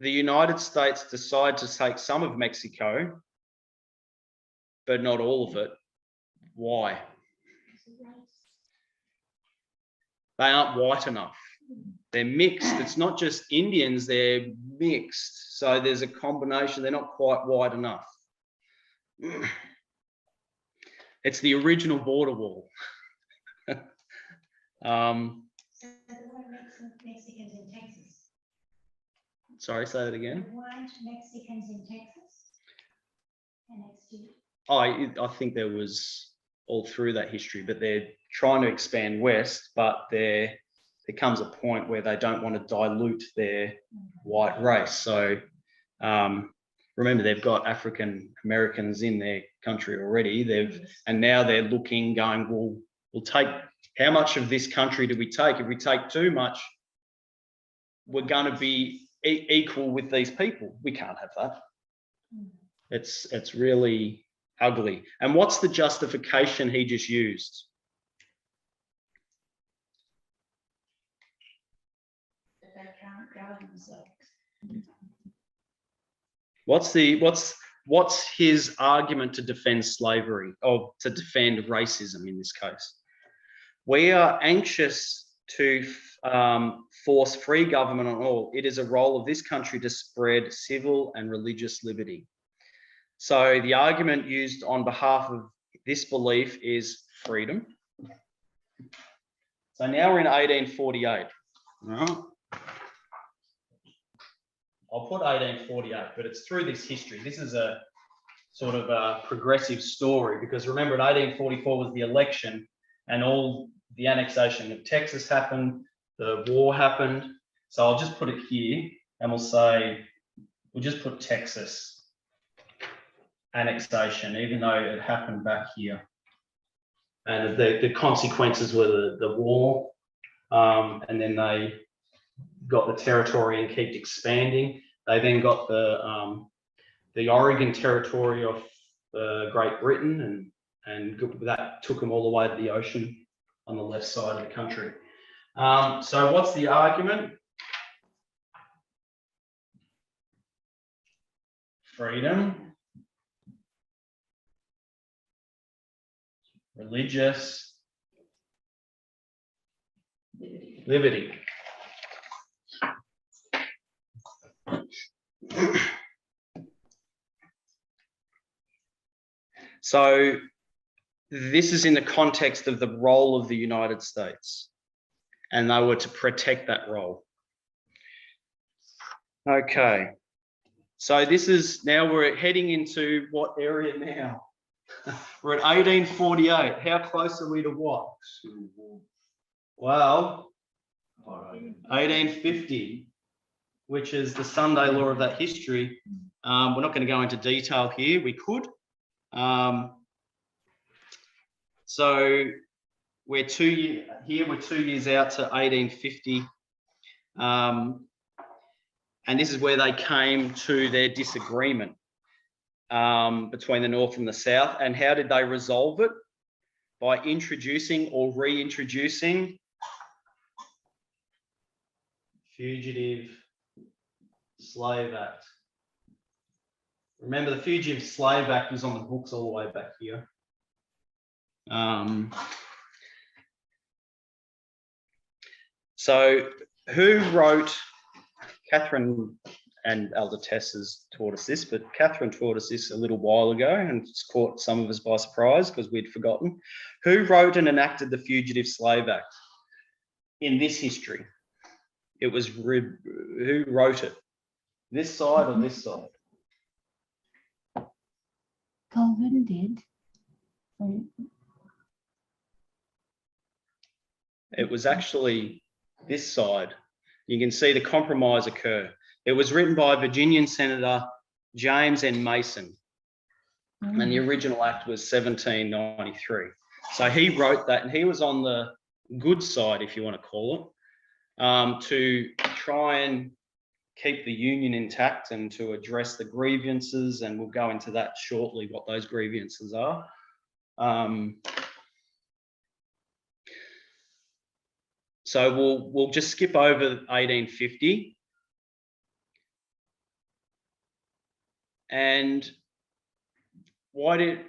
The United States decide to take some of Mexico, but not all of it. Why? They aren't white enough. They're mixed. It's not just Indians, they're mixed. So there's a combination. They're not quite white enough. It's the original border wall. So what makes Mexicans in Texas? Sorry, say that again. There weren't Mexicans in Texas annexed to. I think there was all through that history, but they're trying to expand west, but there comes a point where they don't want to dilute their white race. So remember, they've got African Americans in their country already. And now they're looking, going, well, we'll take, how much of this country do we take? If we take too much, we're going to be equal with these people. We can't have that. It's really ugly. And what's the justification he just used? That they can't govern themselves. What's his argument to defend slavery, or to defend racism in this case? We are anxious to force free government on all. It is a role of this country to spread civil and religious liberty. So the argument used on behalf of this belief is freedom. So now we're in 1848. Right. I'll put 1848, but it's through this history. This is a sort of a progressive story, because remember, in 1844 was the election and all the annexation of Texas happened, the war happened. So I'll just put it here and we'll just put Texas annexation, even though it happened back here. And the consequences were the war, and then they got the territory and kept expanding. They then got the Oregon territory of Great Britain, and that took them all the way to the ocean on the left side of the country. So what's the argument? Freedom, religious liberty. So this is in the context of the role of the United States, and they were to protect that role. Okay, so this is, now we're heading into what area now? We're at 1848. How close are we to what? Well, 1850, which is the Sunday law of that history. We're not going to go into detail here. We could. So we're 2 years out to 1850. And this is where they came to their disagreement between the North and the South. And how did they resolve it? By introducing or reintroducing Fugitive Slave Act. Remember, the Fugitive Slave Act was on the books all the way back here. So who wrote, Catherine and Elder Tess has taught us this, but Catherine taught us this a little while ago and it's caught some of us by surprise because we'd forgotten. Who wrote and enacted the Fugitive Slave Act in this history? It was, who wrote it? This side or this side? Colvin did. It was actually this side. You can see the compromise occur. It was written by Virginian Senator James N. Mason, and the original act was 1793. So he wrote that, and he was on the good side, if you want to call it, to try and keep the Union intact and to address the grievances, and we'll go into that shortly, what those grievances are. So we'll just skip over 1850. And why did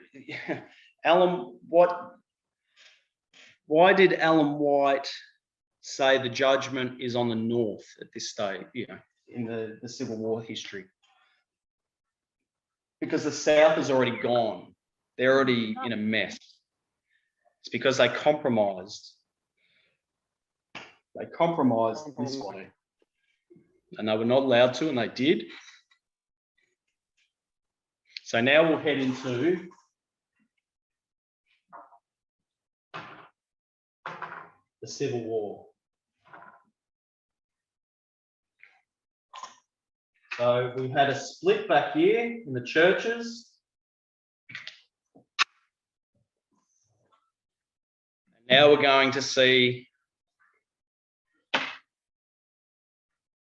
Alan White say the judgment is on the North at this stage, you know, in the Civil War history? Because the South is already gone. They're already in a mess. It's because they compromised. They compromised this way. And they were not allowed to, and they did. So now we'll head into the Civil War. So we've had a split back here in the churches. And now we're going to see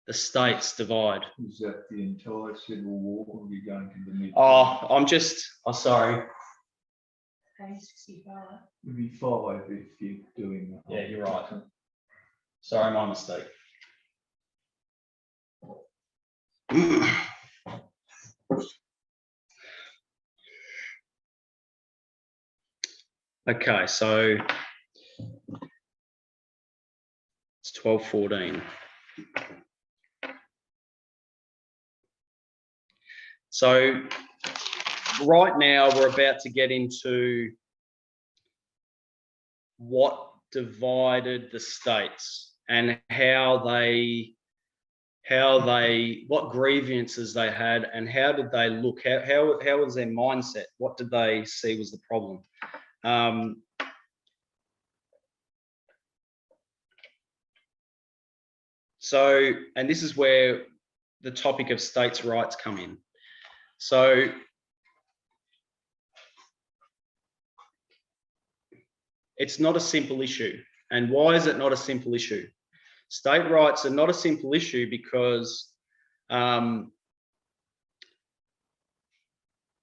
the states divide. Is that the entire Civil War, or are we going to the mid? Sorry. Page 65. It'd be 5 if you're doing that. Yeah, you're right. Sorry, my mistake. Okay, so it's 12:14. So right now we're about to get into what divided the states and what grievances they had and how did they look, how was their mindset, what did they see was the problem. So, and this is where the topic of states' rights come in. So it's not a simple issue. And why is it not a simple issue? State rights are not a simple issue because the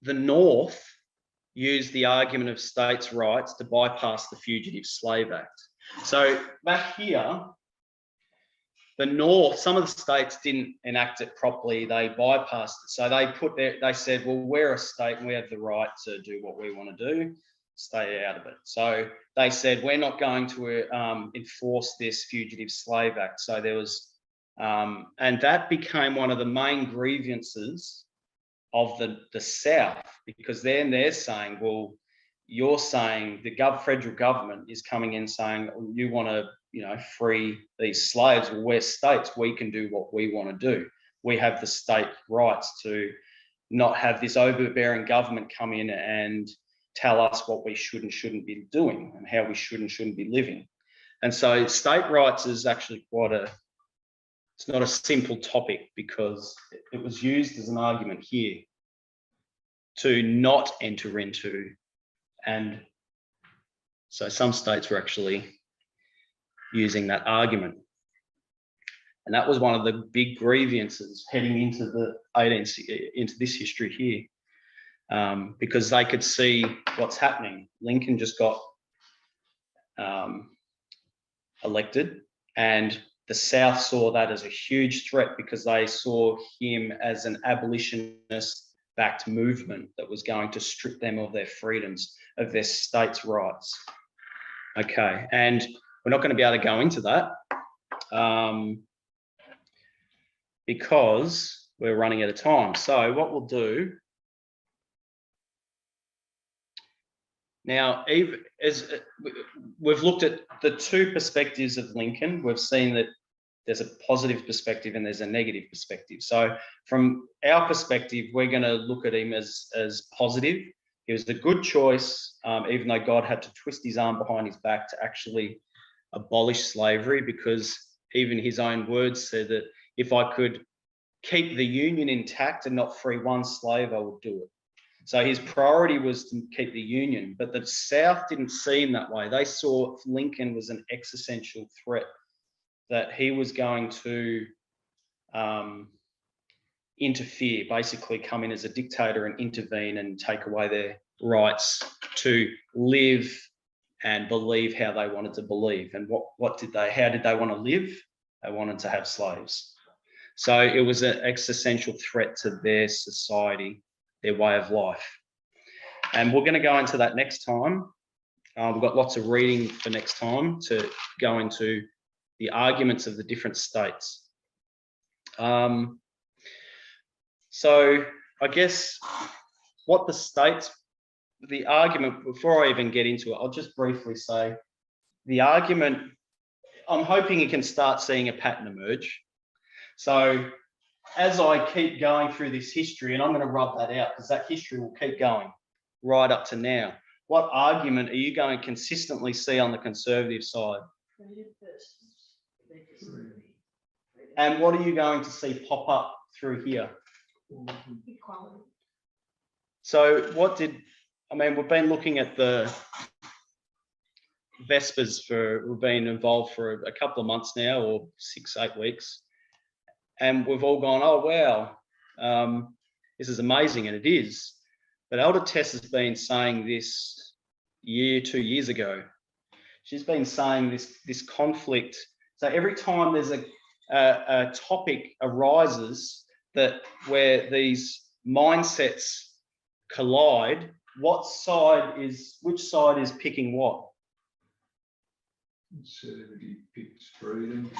North used the argument of states' rights to bypass the Fugitive Slave Act. So back here, the North, some of the states didn't enact it properly. They bypassed it. So they said, well, we're a state and we have the right to do what we want to do. Stay out of it. So they said, we're not going to enforce this Fugitive Slave Act. So there was, and that became one of the main grievances of the South, because then they're saying, well, you're saying the federal government is coming in saying, well, you want to, free these slaves. Well, we're states, we can do what we want to do. We have the state rights to not have this overbearing government come in and tell us what we should and shouldn't be doing and how we should and shouldn't be living. And so state rights is actually it's not a simple topic, because it was used as an argument here to not enter into, and so some states were actually using that argument. And that was one of the big grievances heading into into this history here, because they could see what's happening. Lincoln just got elected, and the South saw that as a huge threat, because they saw him as an abolitionist-backed movement that was going to strip them of their freedoms, of their states' rights. Okay, and we're not going to be able to go into that because we're running out of time. So what we'll do now, as we've looked at the two perspectives of Lincoln, we've seen that there's a positive perspective and there's a negative perspective. So from our perspective, we're going to look at him as positive. He was a good choice, even though God had to twist his arm behind his back to actually abolish slavery, because even his own words said that if I could keep the Union intact and not free one slave, I would do it. So his priority was to keep the Union, but the South didn't see him that way. They saw Lincoln was an existential threat, that he was going to interfere, basically come in as a dictator and intervene and take away their rights to live and believe how they wanted to believe. And how did they want to live? They wanted to have slaves. So it was an existential threat to their society, their way of life. And we're going to go into that next time. We've got lots of reading for next time to go into the arguments of the different states. So I guess what the argument, before I even get into it, I'll just briefly say the argument, I'm hoping you can start seeing a pattern emerge. So as I keep going through this history, and I'm going to rub that out because that history will keep going right up to now, what argument are you going to consistently see on the conservative side? And what are you going to see pop up through here? Equality. So we've been looking at the Vespers we've been involved for a couple of months now, or 6-8 weeks. And we've all gone, oh, wow, this is amazing, and it is. But Elder Tess has been saying this 2 years ago. She's been saying this conflict. So every time there's a topic arises where these mindsets collide, which side is picking what? Conservative picks freedom.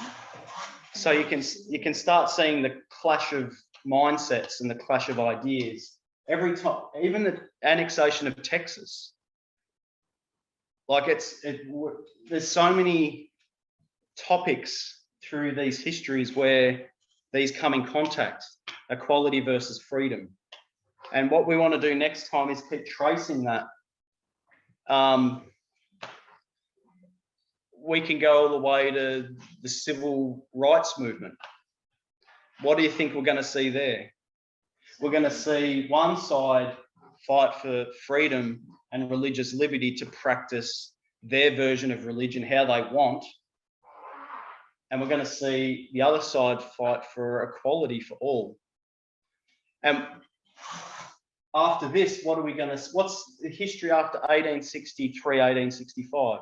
So you can start seeing the clash of mindsets and the clash of ideas every time. Even the annexation of Texas, like there's so many topics through these histories where these come in contact: equality versus freedom. And what we want to do next time is keep tracing that. We can go all the way to the civil rights movement. What do you think we're going to see there? We're going to see one side fight for freedom and religious liberty to practice their version of religion how they want. And we're going to see the other side fight for equality for all. And after this, what's the history after 1863, 1865?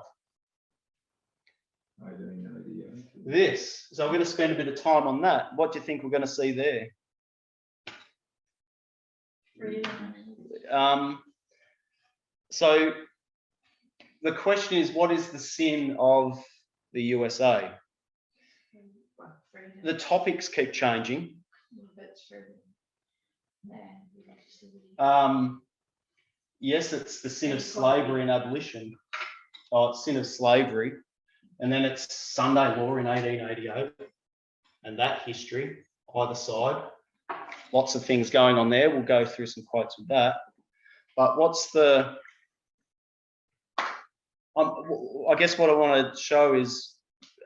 1888. This. So we're going to spend a bit of time on that. What do you think we're going to see there? So the question is, what is the sin of the USA? The topics keep changing. Yes, it's the sin of slavery and abolition. Oh, it's sin of slavery. And then it's Sunday law in 1888. And that history, either side. Lots of things going on there. We'll go through some quotes with that. But what's the I guess what I want to show is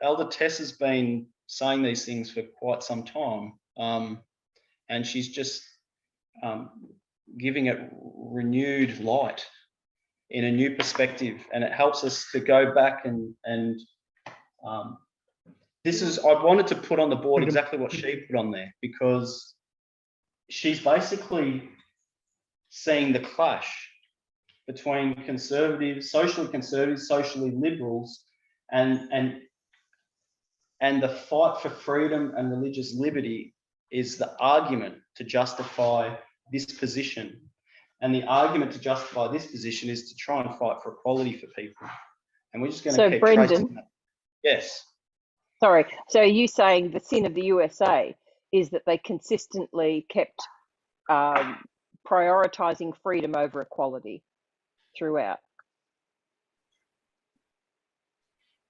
Elder Tess has been saying these things for quite some time, and she's just giving it renewed light in a new perspective, and it helps us to go back and this is, I wanted to put on the board exactly what she put on there, because she's basically seeing the clash between conservatives, socially liberals, and the fight for freedom and religious liberty is the argument to justify this position. And the argument to justify this position is to try and fight for equality for people. And we're just going to keep tracing that. Yes. Sorry. So are you saying the sin of the USA is that they consistently kept prioritizing freedom over equality throughout?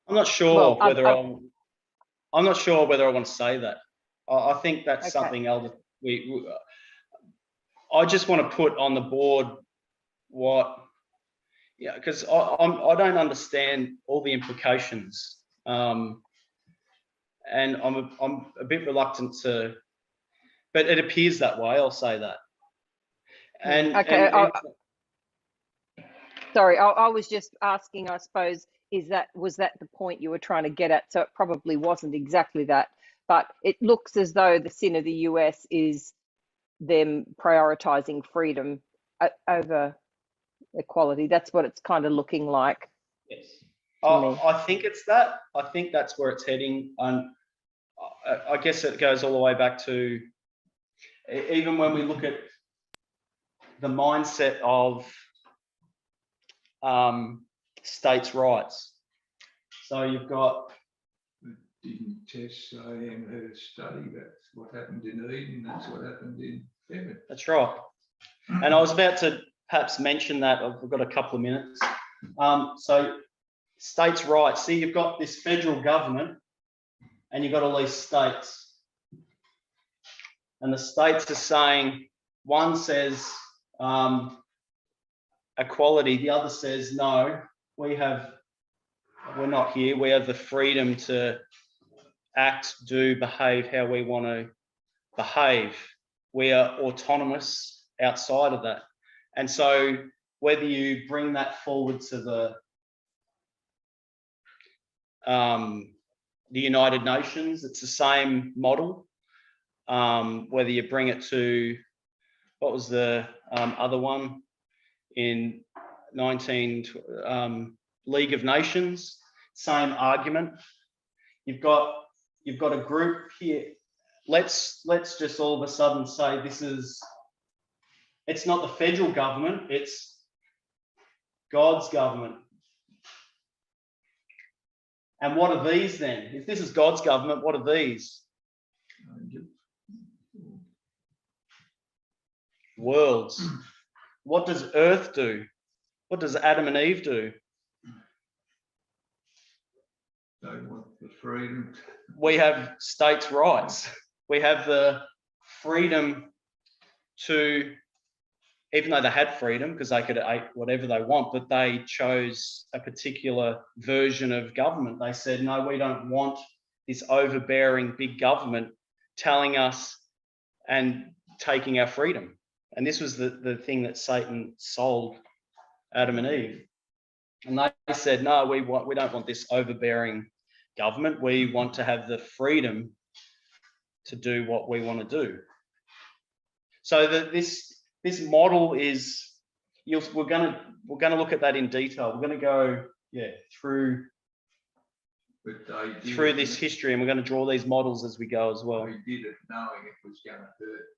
I'm not sure whether I'm not sure whether I want to say that. I think that's something else. I just want to put on the board because I don't understand all the implications, and I'm a bit reluctant to, but it appears that way. I'll say that. And sorry, I was just asking. I suppose was that the point you were trying to get at? So it probably wasn't exactly that, but it looks as though the sin of the US is them prioritizing freedom over equality. That's what it's kind of looking like. Yes, I think it's that. I think that's where it's heading, and I guess it goes all the way back to even when we look at the mindset of states' rights. So you've got. Didn't Tess say in her study that's what happened in Eden, that's what happened in Bennett? That's right. And I was about to perhaps mention that. I've got a couple of minutes. So states' rights. See, you've got this federal government and you've got all these states. And the states are saying, one says equality, the other says, no, we're not here. We have the freedom to act, do, behave how we want to behave. We are autonomous outside of that. And so whether you bring that forward to the United Nations, it's the same model. Whether you bring it to, what was the other one in League of Nations, same argument. You've got a group here. Let's just all of a sudden say it's not the federal government, it's God's government. And what are these then? If this is God's government, what are these? Worlds. What does Earth do? What does Adam and Eve do? They want the freedom. We have states' rights. We have the freedom to, even though they had freedom because they could eat whatever they want, but they chose a particular version of government. They said, no, we don't want this overbearing big government telling us and taking our freedom. And this was the thing that Satan sold Adam and Eve. And they said, no, we don't want this overbearing government. We want to have the freedom to do what we want to do. So this model is, we're going to look at that in detail. We're going to go through this history, and we're going to draw these models as we go as well. They did it knowing it was going to hurt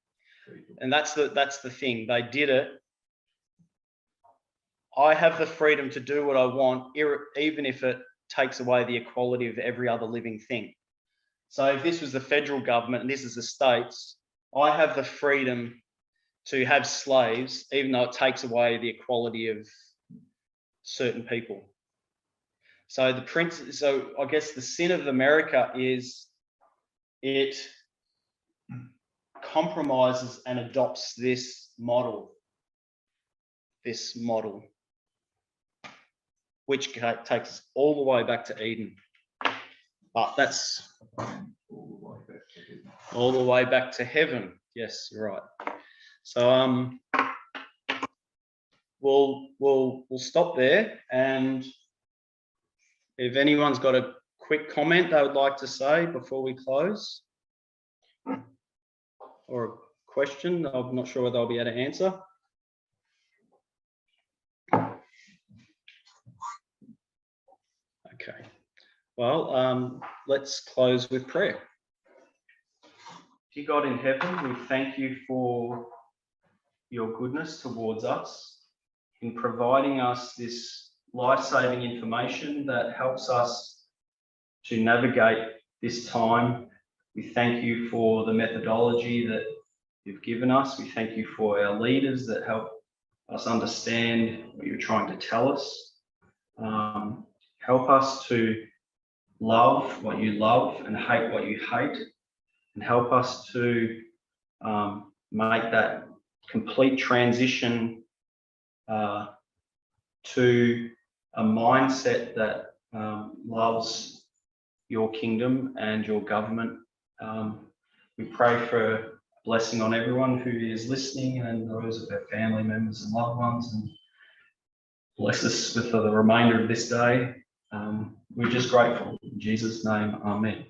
people. And that's the thing. They did it. I have the freedom to do what I want, even if it takes away the equality of every other living thing. So if this was the federal government and this is the states, I have the freedom to have slaves, even though it takes away the equality of certain people. So I guess the sin of America is it compromises and adopts this model. which takes us all the way back to Eden. But that's All the way back to heaven. all the way back to heaven. Yes, you're right. So we'll stop there, and if anyone's got a quick comment they would like to say before we close, or a question, I'm not sure whether I'll be able to answer. Okay. Well, let's close with prayer. Dear God in heaven, we thank you for your goodness towards us in providing us this life-saving information that helps us to navigate this time. We thank you for the methodology that you've given us. We thank you for our leaders that help us understand what you're trying to tell us. Help us to love what you love and hate what you hate, and help us to make that complete transition to a mindset that loves your kingdom and your government. We pray for a blessing on everyone who is listening and those of their family members and loved ones, and bless us with the remainder of this day. We're just grateful. In Jesus' name, amen.